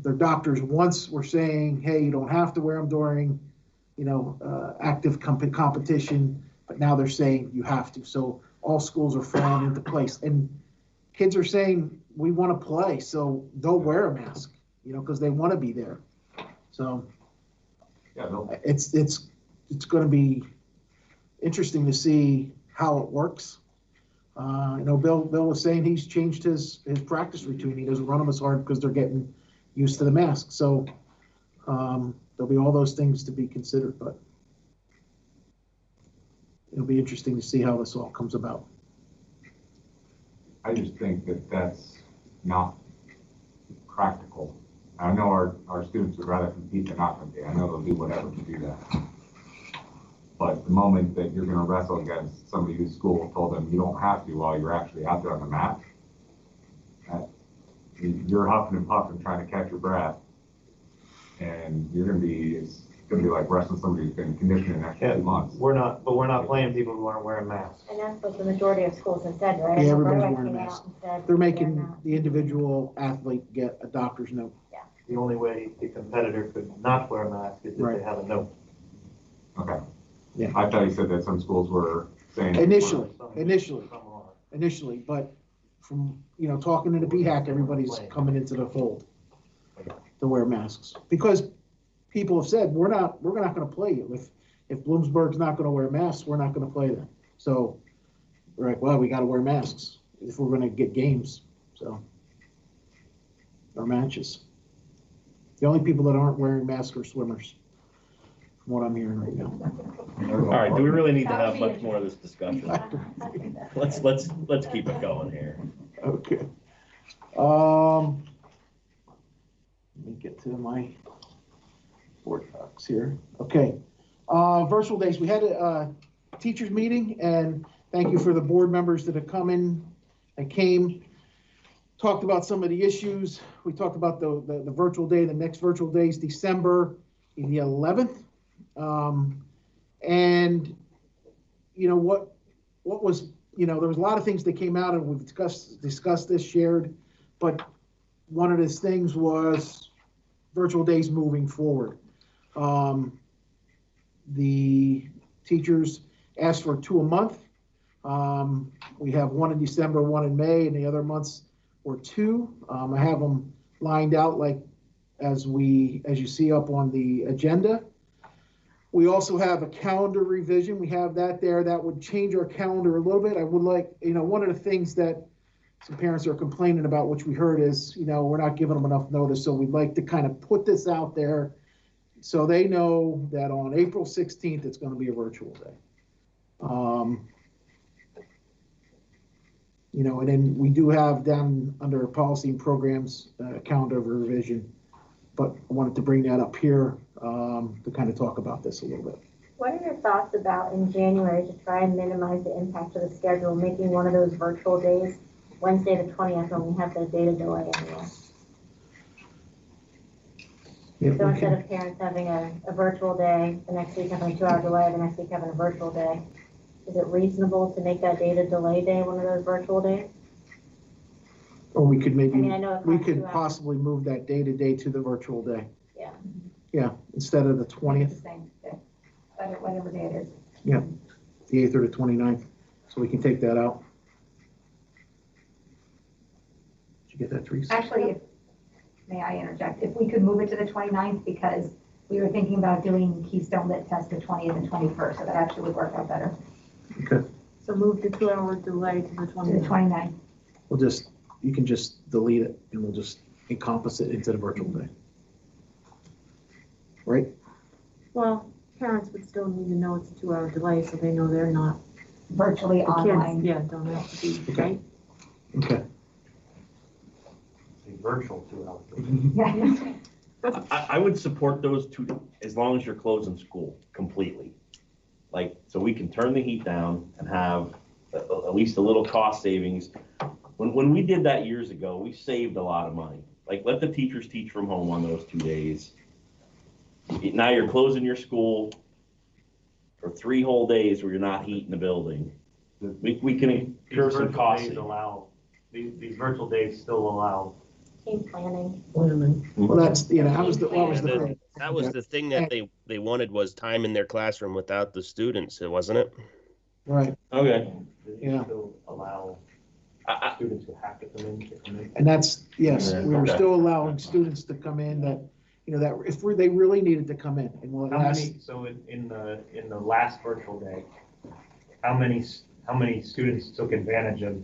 their doctors. Once we're saying, hey, you don't have to wear them during, active competition, but now they're saying you have to. So all schools are falling into place. And kids are saying, we want to play, so they'll wear a mask, because they want to be there. So Yeah, it's going to be interesting to see how it works. Bill was saying he's changed his practice routine. He doesn't run them as hard because they're getting used to the mask. So there'll be all those things to be considered, but it'll be interesting to see how this all comes about. I just think that that's not practical. I know our students would rather compete than not compete. I know they'll do whatever to do that. But the moment that you're gonna wrestle against somebody whose school told them you don't have to while you're actually out there on the mat, you're huffing and puffing trying to catch your breath. And it's gonna be like wrestling somebody who's been conditioning an extra 2 months. We're not playing people who aren't wearing masks. And that's what the majority of schools have said, right? Yeah, I know everybody's Berwick wearing came out masks. and said They're they're making not. the individual athlete get a doctor's note. The only way the competitor could not wear a mask is if Right. they have a note. Okay. Yeah. I thought you said that some schools were saying. Initially, Some are. but from, talking to the BHAC, everybody's coming into the fold to wear masks. Because people have said, we're not gonna play you. If Bloomsburg's not gonna wear masks, we're not gonna play them. So we're like, well, we gotta wear masks if we're gonna get games, so. Our matches. The only people that aren't wearing masks are swimmers, from what I'm hearing right now. All right, do we really need to have much more of this discussion? Let's keep it going here. Okay. Let me get to my board docs here. Okay. Virtual days. We had a teachers meeting, and thank you for the board members that have come in and came. Talked about some of the issues. We talked about the virtual day. The next virtual day is December the 11th. And what was, there was a lot of things that came out, and we've discussed this, shared, but one of those things was virtual days moving forward. The teachers asked for 2 a month. We have 1 in December, 1 in May, and the other months were 2. I have them lined out as you see up on the agenda. We also have a calendar revision. We have that there. That would change our calendar a little bit. I would like, one of the things that some parents are complaining about, which we heard is, we're not giving them enough notice, so we'd like to kind of put this out there so they know that on April 16th, it's gonna be a virtual day. And then we do have down under policy and programs, calendar revision, but I wanted to bring that up here, to kind of talk about this a little bit. What are your thoughts about in January to try and minimize the impact of the schedule, making one of those virtual days, Wednesday the 20th, when we have the data delay anyway? Yeah, So we instead can- of parents having a virtual day, the next week having a 2-hour delay, the next week having a virtual day, is it reasonable to make that data delay day one of those virtual days? Or we could maybe, I mean, I know it we costs could 2 hours. possibly move that day to the virtual day. Yeah. Yeah, instead of the The 20th, same day, whatever day it is. the 8th or the 29th, so we can take that out. Did you get that, Teresa? Actually, may I interject? If we could move it to the 29th, because we were thinking about doing Keystone Lit test the 20th and 21st, so that actually would work out better. Okay, So move the 2-hour delay to the To the 29th. you can just delete it and we'll just encompass it into the virtual day. Right? Well, parents would still need to know it's a 2-hour delay, so they know they're not. Virtually The online. kids, yeah, don't have to be, Okay. right? Okay. A virtual 2 hours. Yeah. I would support those two, as long as you're closing school completely. Like, so we can turn the heat down and have at least a little cost savings. When we did that years ago, we saved a lot of money. Like, let the teachers teach from home on those 2 days. Now you're closing your school for 3 whole days where you're not heating the building. We can incur These some virtual costs. days allow, these virtual days still allow. Team planning. Well, that's, that was the thing. That was the thing that they wanted, was time in their classroom without the students, wasn't it? Right, Okay. Yeah. Still allow students who have to come in. and that's, yes, Yeah, we were okay. still allowing students to come in that, that if they really needed to come in, and we'll How ask. many, so in the last virtual day, how many students took advantage of?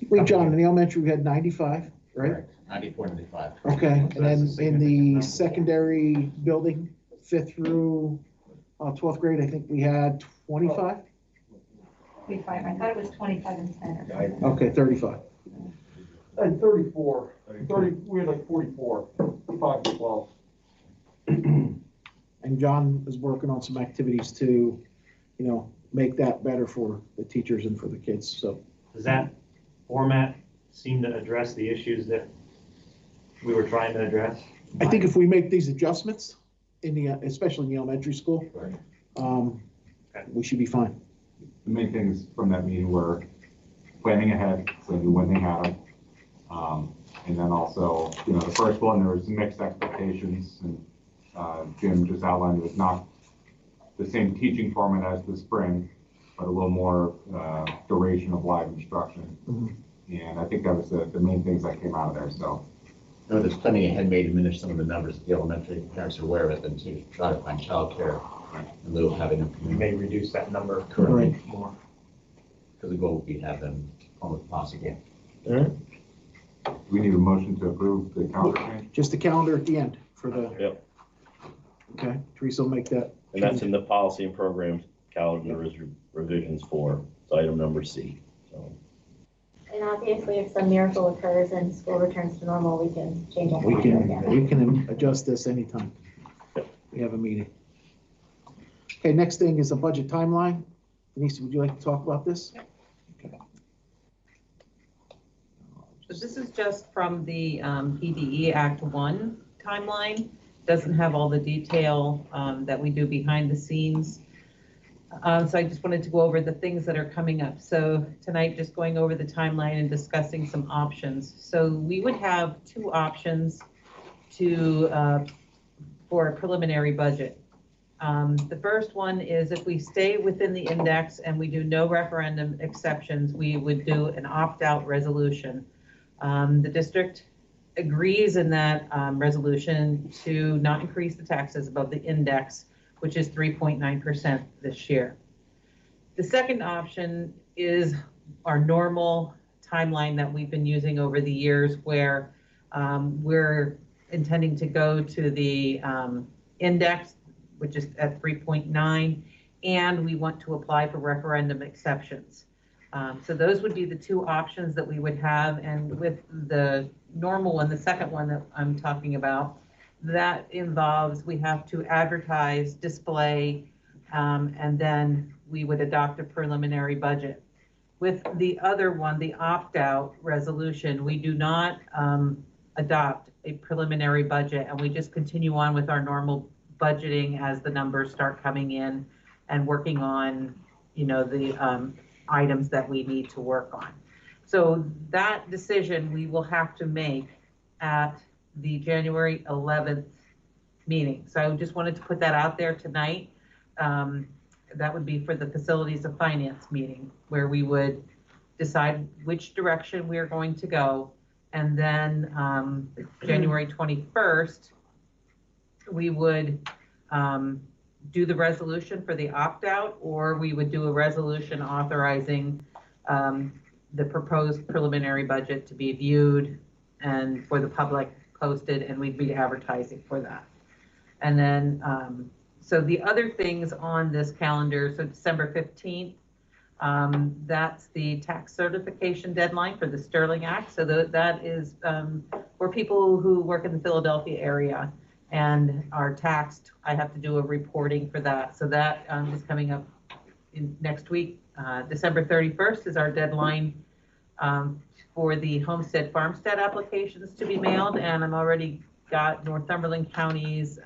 Wait, John, in the elementary, we had 95, right? 94, 95. Okay, and So that's a then in significant the number. secondary building, 5th through 12th grade, I think we had 25? 25. I thought it was 25 and 10. Okay, 35. And 34, 30, we had like 44, 5 to 12. And John is working on some activities to, make that better for the teachers and for the kids, so. Does that format seem to address the issues that we were trying to address? I think if we make these adjustments especially in the elementary school, we should be fine. The main things from that meeting were planning ahead, so you knew when they had them. And then also, the first one, there was mixed expectations, and Jim just outlined it was not the same teaching format as the spring, but a little more duration of live instruction. And I think that was the main things that came out of there, so. No, this planning ahead may diminish some of the numbers that the elementary parents are aware of it, and to try to find childcare in lieu of having them come We in. may reduce that number Right. more. Because the goal would be to have them almost possible. We need a motion to approve the calendar change. Just the calendar at the end for the. Yep. Okay, Teresa will make that. And that's in the policy and programs calendar revisions for, it's item number C. So And obviously, if some miracle occurs and school returns to normal, we can change our We calendar again. we can adjust this anytime we have a meeting. Okay, next thing is a budget timeline. Denise, would you like to talk about this? Okay. So this is just from the PDE Act 1 timeline. Doesn't have all the detail that we do behind the scenes. So I just wanted to go over the things that are coming up. So tonight, just going over the timeline and discussing some options. So we would have 2 options for a preliminary budget. The first one is if we stay within the index and we do no referendum exceptions, we would do an opt-out resolution. The district agrees in that resolution to not increase the taxes above the index, which is 3.9% this year. The second option is our normal timeline that we've been using over the years where we're intending to go to the index, which is at 3.9, and we want to apply for referendum exceptions. So those would be the two options that we would have. And with the normal one, the second one that I'm talking about, that involves we have to advertise, display, and then we would adopt a preliminary budget. With the other one, the opt-out resolution, we do not adopt a preliminary budget, and we just continue on with our normal budgeting as the numbers start coming in and working on, the items that we need to work on. So that decision we will have to make at the January 11th meeting. So I just wanted to put that out there tonight. That would be for the Facilities of Finance meeting, where we would decide which direction we are going to go. And then January 21st, we would do the resolution for the opt-out, or we would do a resolution authorizing the proposed preliminary budget to be viewed and for the public posted, and we'd be advertising for that. And then, so the other things on this calendar, so December 15th, that's the tax certification deadline for the Sterling Act. So that is for people who work in the Philadelphia area and are taxed. I have to do a reporting for that. So that is coming up next week. December 31st is our deadline for the homestead farmstead applications to be mailed, and I'm already got Northumberland County's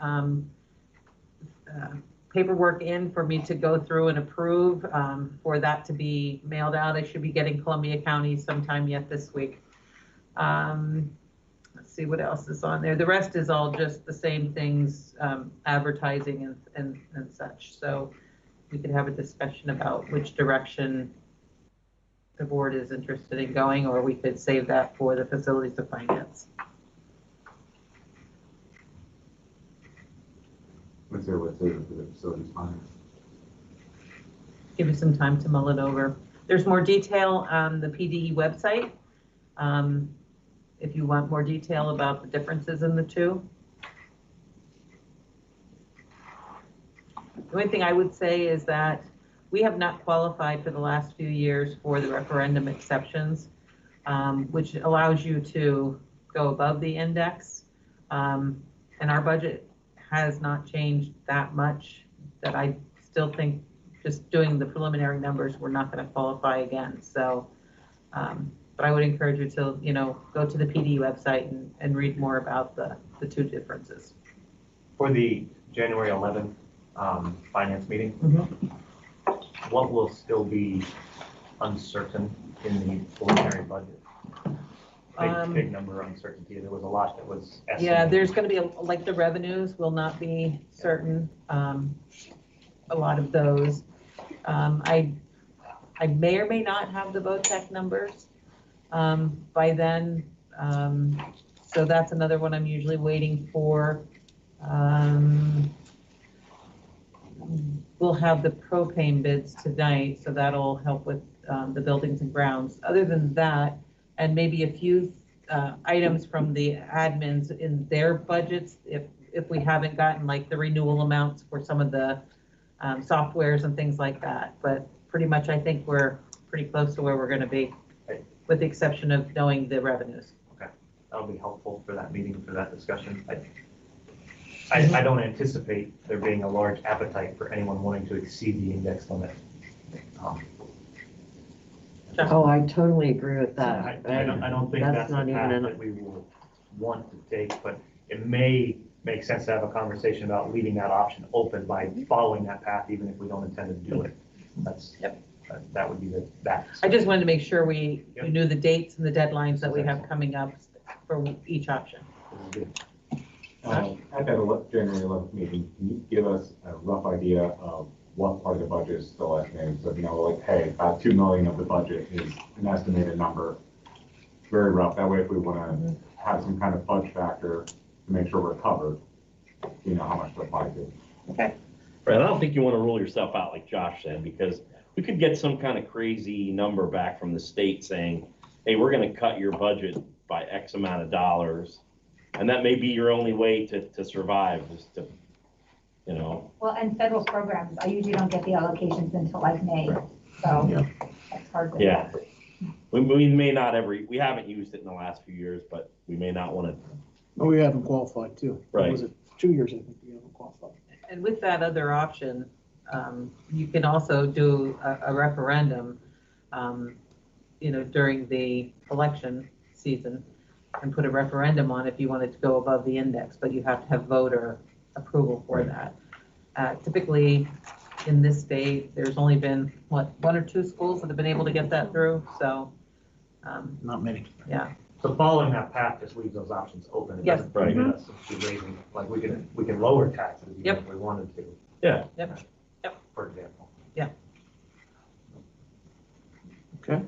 paperwork in for me to go through and approve for that to be mailed out. I should be getting Columbia County sometime yet this week. Let's see what else is on there. The rest is all just the same things, advertising and such. So we could have a discussion about which direction the board is interested in going, or we could save that for the Facilities of Finance. Let's say what's there for the Facilities Finance. Give you some time to mull it over. There's more detail on the PDE website. If you want more detail about the differences in the two. The only thing I would say is that we have not qualified for the last few years for the referendum exceptions, which allows you to go above the index. And our budget has not changed that much, that I still think just doing the preliminary numbers, we're not going to qualify again. So, but I would encourage you to, go to the PD website and read more about the two differences. For the January 11th finance meeting, what will still be uncertain in the preliminary budget? Big number of uncertainty. There was a lot that was estimated. Yeah, there's going to be like the revenues will not be certain. A lot of those. I may or may not have the VOTEC numbers by then. So that's another one I'm usually waiting for. We'll have the propane bids tonight, so that'll help with the buildings and grounds. Other than that, and maybe a few items from the admins in their budgets, if we haven't gotten like the renewal amounts for some of the softwares and things like that. But pretty much I think we're pretty close to where we're going to be, with the exception of knowing the revenues. Okay, that'll be helpful for that meeting, for that discussion. I don't anticipate there being a large appetite for anyone wanting to exceed the index limit. Oh, I totally agree with that. I don't think that's the not path even that we will want to take, but it may make sense to have a conversation about leaving that option open by following that path, even if we don't intend to do it. That would be that. I just wanted to make sure we knew the dates and the deadlines that we have coming up for each option. At that January 11th meeting, can you give us a rough idea of what part of the budget is still estimated? So, like, hey, about 2 million of the budget is an estimated number. Very rough. That way, if we want to have some kind of fudge factor to make sure we're covered, how much to apply to. Okay. Right, I don't think you want to rule yourself out, like Josh said, because we could get some kind of crazy number back from the state saying, hey, we're gonna cut your budget by X amount of dollars. And that may be your only way to survive, is to, you know. Well, and federal programs, I usually don't get the allocations until like May, so Yeah. that's hard to. Yeah. We may not we haven't used it in the last few years, but we may not want to. Oh, we haven't qualified too. Right. Was it 2 years, I think, we haven't qualified. And with that other option, you can also do a referendum, during the election season and put a referendum on if you wanted to go above the index, but you have to have voter approval for that. Typically, in this state, there's only been, 1 or 2 schools that have been able to get that through, so. Not many. Yeah. So following that path just leaves those options open. It Yes. doesn't prohibit us from raising, like we can lower taxes even Yep. if we wanted to, Yeah. Yep. for example. Okay.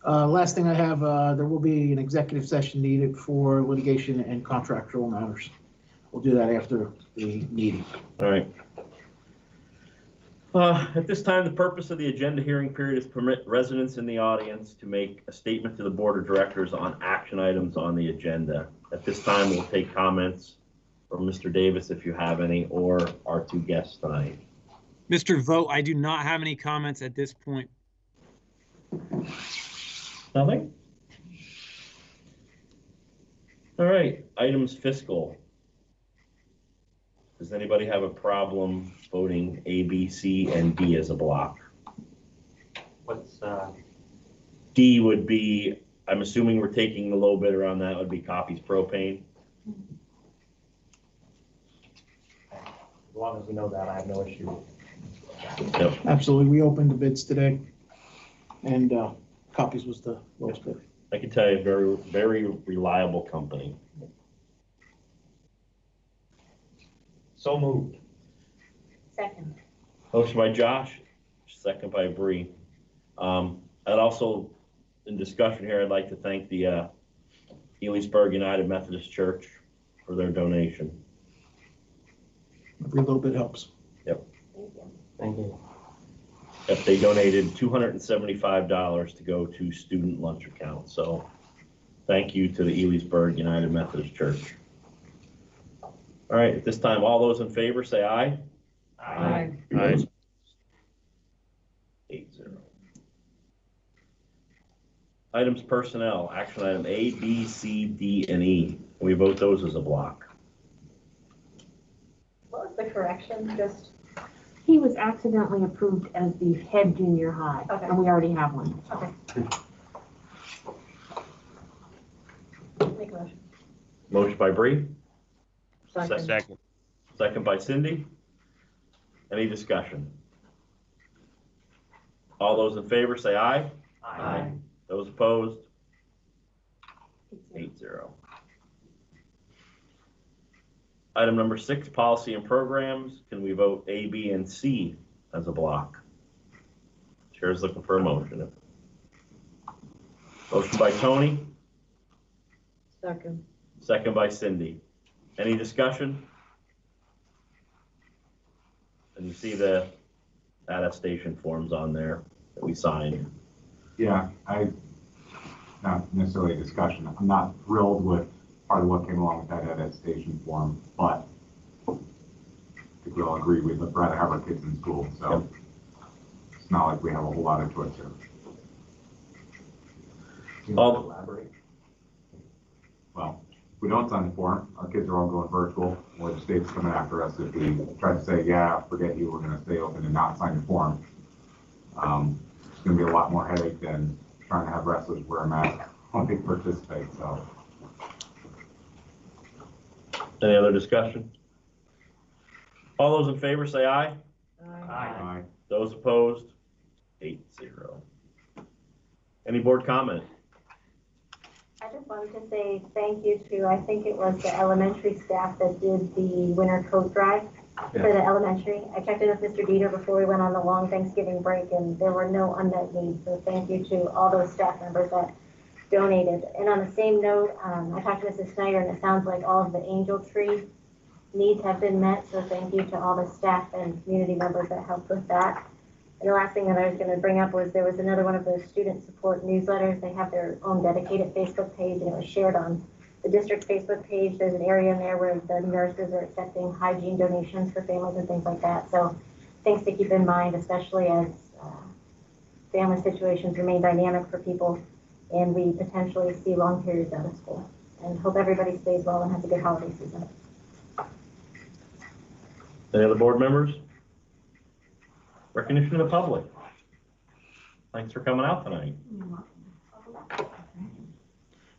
Last thing I have, there will be an executive session needed for litigation and contractual matters. We'll do that after the meeting. All right. At this time, the purpose of the agenda hearing period is permit residents in the audience to make a statement to the board of directors on action items on the agenda. At this time, we'll take comments from Mr. Davis, if you have any, or our 2 guests tonight. Mr. Vogt, I do not have any comments at this point. Nothing? All right, items fiscal. Does anybody have a problem voting A, B, C, and D as a block? What's, D would be, I'm assuming we're taking the low bidder on that, would be Copies Propane. as long as we know that, I have no issue. Yep. Absolutely. We opened the bids today, and Copies was the lowest bid. I can tell you, very, very reliable company. So moved. Second. Motion by Josh, second by Bree. I'd also, in discussion here, I'd like to thank the Elysburg United Methodist Church for their donation. Every little bit helps. Yep. Thank you. Thank you. Yep, they donated $275 to go to student lunch account. So thank you to the Elysburg United Methodist Church. All right, at this time, all those in favor say aye. Aye. Aye. 8-0. Items personnel, action item A, B, C, D, and E. We vote those as a block. What was the correction? Just, He was accidentally approved as the head junior high, Okay. and we already have one. okay. Make a motion. Motion by Bree, Second. second by Cindy. Any discussion? All those in favor say aye. Aye. Those opposed? 8-0. Item number 6, policy and programs. Can we vote A, B, and C as a block? Chair's looking for a motion. Motion by Tony, Second. second by Cindy. Any discussion? And you see the attestation forms on there that we signed. Yeah, not necessarily a discussion. I'm not thrilled with part of what came along with that attestation form, but I think we all agree we'd rather have our kids in school, so it's not like we have a whole lot of choice here. Can you elaborate? Well, if we don't sign the form, our kids are all going virtual, or the state's coming after us if we try to say, yeah, forget you, we're gonna stay open and not sign the form. It's gonna be a lot more headache than trying to have wrestlers wear a mask when they participate, so. Any other discussion? All those in favor say aye. Aye. Those opposed? 8-0. Any board comment? I just wanted to say thank you to, I think it was the elementary staff that did the winter coat drive for the elementary. I checked in with Mr. Dieter before we went on the long Thanksgiving break, and there were no unmet needs. So thank you to all those staff members that donated. And on the same note, I talked to Mrs. Snyder, and it sounds like all of the angel tree needs have been met. So thank you to all the staff and community members that helped with that. And the last thing that I was going to bring up was there was another one of those student support newsletters. They have their own dedicated Facebook page, and it was shared on the district Facebook page. There's an area in there where the nurses are accepting hygiene donations for families and things like that. So things to keep in mind, especially as family situations remain dynamic for people and we potentially see long periods out of school. And hope everybody stays well and has a good holiday season. Any other board members? Recognition of the public. Thanks for coming out tonight.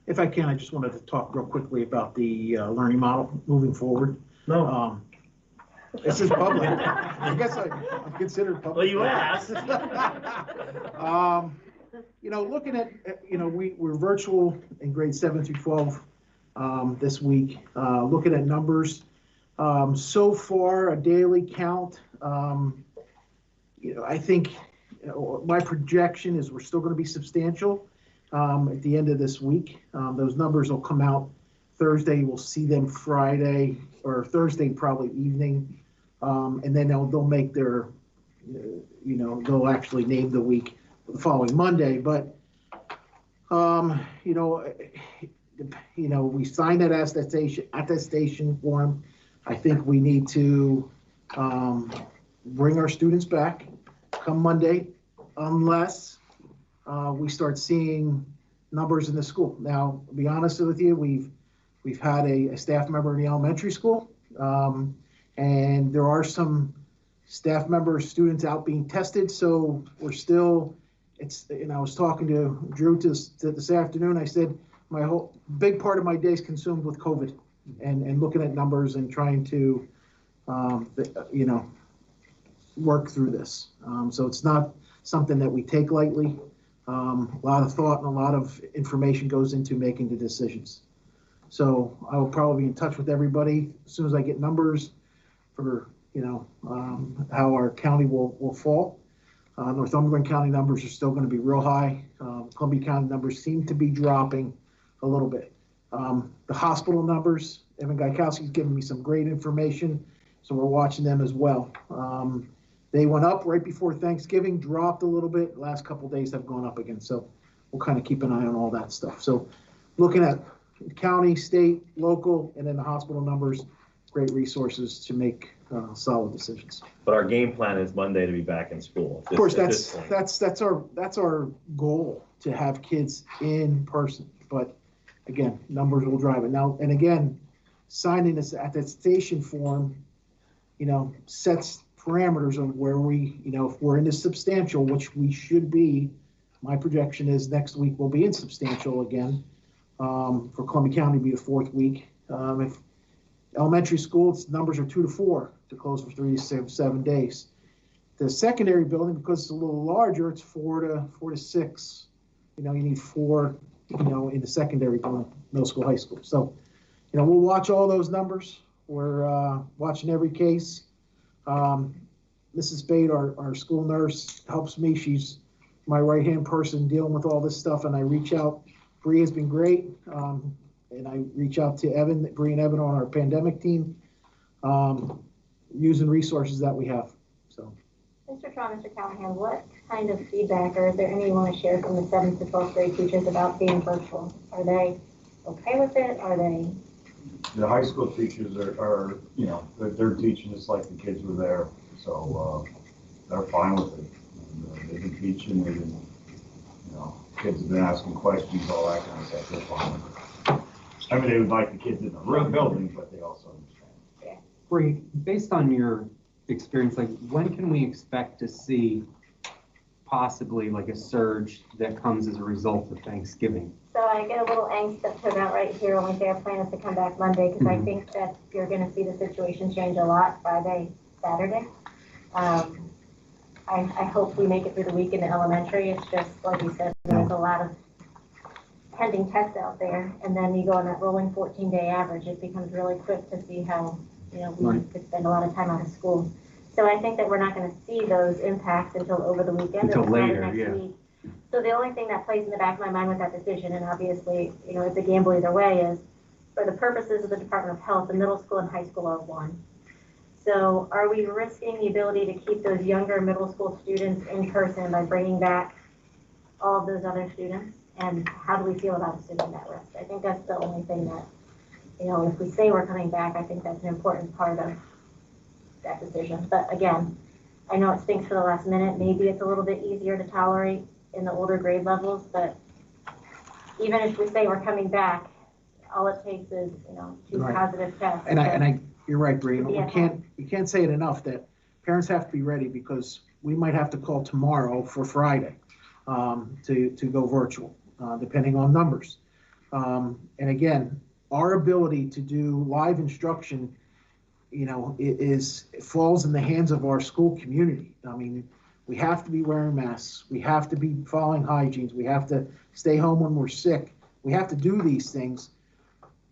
If I can, I just wanted to talk real quickly about the learning model moving forward. No. This is public. I guess I'm considered public. Well, you asked. Looking at, we're virtual in grade 7 through 12 this week. Looking at numbers, so far a daily count. I think my projection is we're still going to be substantial at the end of this week. Those numbers will come out Thursday. We'll see them Friday or Thursday, probably evening. And then they'll make their, they'll actually name the week the following Monday. But, we signed that attestation form. I think we need to bring our students back come Monday, unless we start seeing numbers in the school. Now, to be honest with you, we've had a staff member in the elementary school, and there are some staff members, students out being tested. So we're still, I was talking to Drew this afternoon. I said, my whole big part of my day is consumed with COVID and looking at numbers and trying to, work through this. So it's not something that we take lightly. A lot of thought and a lot of information goes into making the decisions. So I will probably be in touch with everybody as soon as I get numbers for, how our county will fall. Northumberland County numbers are still going to be real high. Columbia County numbers seem to be dropping a little bit. The hospital numbers, Evan Gaikowski's given me some great information, so we're watching them as well. They went up right before Thanksgiving, dropped a little bit. The last couple of days have gone up again, so we'll kind of keep an eye on all that stuff. So looking at county, state, local, and then the hospital numbers, great resources to make solid decisions. But our game plan is Monday to be back in school. Of course, that's our goal, to have kids in person. But again, numbers will drive it. Now, and again, signing this attestation form, sets parameters on where we, if we're in this substantial, which we should be. My projection is next week we'll be in substantial again. For Columbia County to be the 4th week. If elementary school, its numbers are 2 to 4 to close for 3 to 7 days. The secondary building, because it's a little larger, it's 4 to 6. You need 4, in the secondary building, middle school, high school. So, we'll watch all those numbers. We're watching every case. Mrs. Spade, our school nurse, helps me. She's my right-hand person dealing with all this stuff, and I reach out. Bree has been great, and I reach out to Bree and Evan on our pandemic team, using resources that we have. So, Mr. Traw, Mr. Callahan, what kind of feedback, or is there any you want to share from the 7th to 12th grade teachers about being virtual? Are they okay with it? Are they? The high school teachers are they're teaching just like the kids were there, so they're fine with it. And, they've been teaching, they've been, kids have been asking questions, all that kind of stuff. They're fine with it. I mean, they would like the kids in the real building, but they also understand. Yeah. Bree, based on your experience, when can we expect to see possibly a surge that comes as a result of Thanksgiving? So I get a little angst up to about right here when we say our plan is to come back Monday, because I think that you're going to see the situation change a lot Friday, Saturday. I hope we make it through the week in the elementary. It's just, like you said, there's a lot of pending tests out there. And then you go on that rolling 14-day average, it becomes really quick to see how, we could spend a lot of time out of school. So I think that we're not going to see those impacts until over the weekend. Until later, next yeah. week. So the only thing that plays in the back of my mind with that decision, and obviously, it's a gamble either way, is for the purposes of the Department of Health, the middle school and high school are one. So are we risking the ability to keep those younger middle school students in person by bringing back all of those other students? And how do we feel about assuming that risk? I think that's the only thing that, if we say we're coming back, I think that's an important part of that decision. But again, I know it stinks for the last minute. Maybe it's a little bit easier to tolerate in the older grade levels, but even if we say we're coming back, all it takes is, 2 Right. positive tests. You're right, Bree. Yeah. We can't say it enough that parents have to be ready, because we might have to call tomorrow for Friday to go virtual, depending on numbers. And again, our ability to do live instruction, it falls in the hands of our school community. I mean, we have to be wearing masks. We have to be following hygienes. We have to stay home when we're sick. We have to do these things.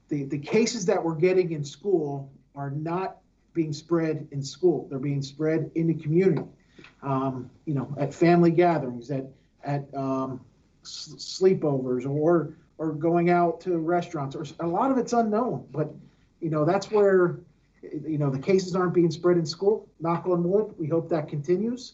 The cases that we're getting in school are not being spread in school. They're being spread in the community. At family gatherings, at sleepovers, or going out to restaurants, or a lot of it's unknown. But that's where the cases aren't being spread in school. Knock on wood. We hope that continues.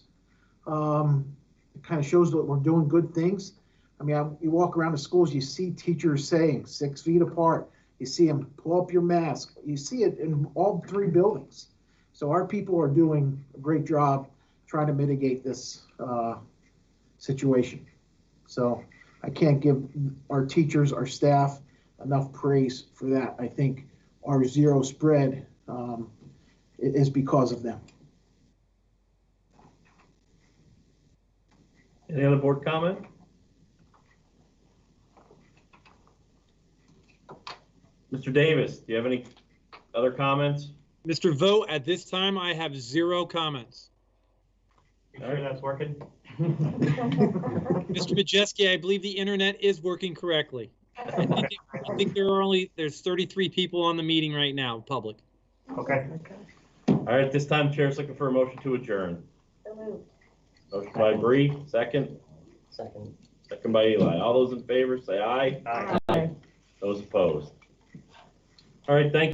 It kind of shows that we're doing good things. I mean, you walk around the schools, you see teachers saying 6 feet apart. You see them pull up your mask. You see it in all 3 buildings. So our people are doing a great job trying to mitigate this situation. So I can't give our teachers, our staff enough praise for that. I think our zero spread is because of them. Any other board comment? Mr. Davis, do you have any other comments? Mr. Vogt, at this time, I have 0 comments. You sure that's working? Mr. Majeski, I believe the internet is working correctly. I think there's 33 people on the meeting right now, public. Okay. All right, this time Chair's looking for a motion to adjourn. So moved. Motion by Bree, second. Second by Eli. All those in favor say aye. Aye. Those opposed. All right, thank you.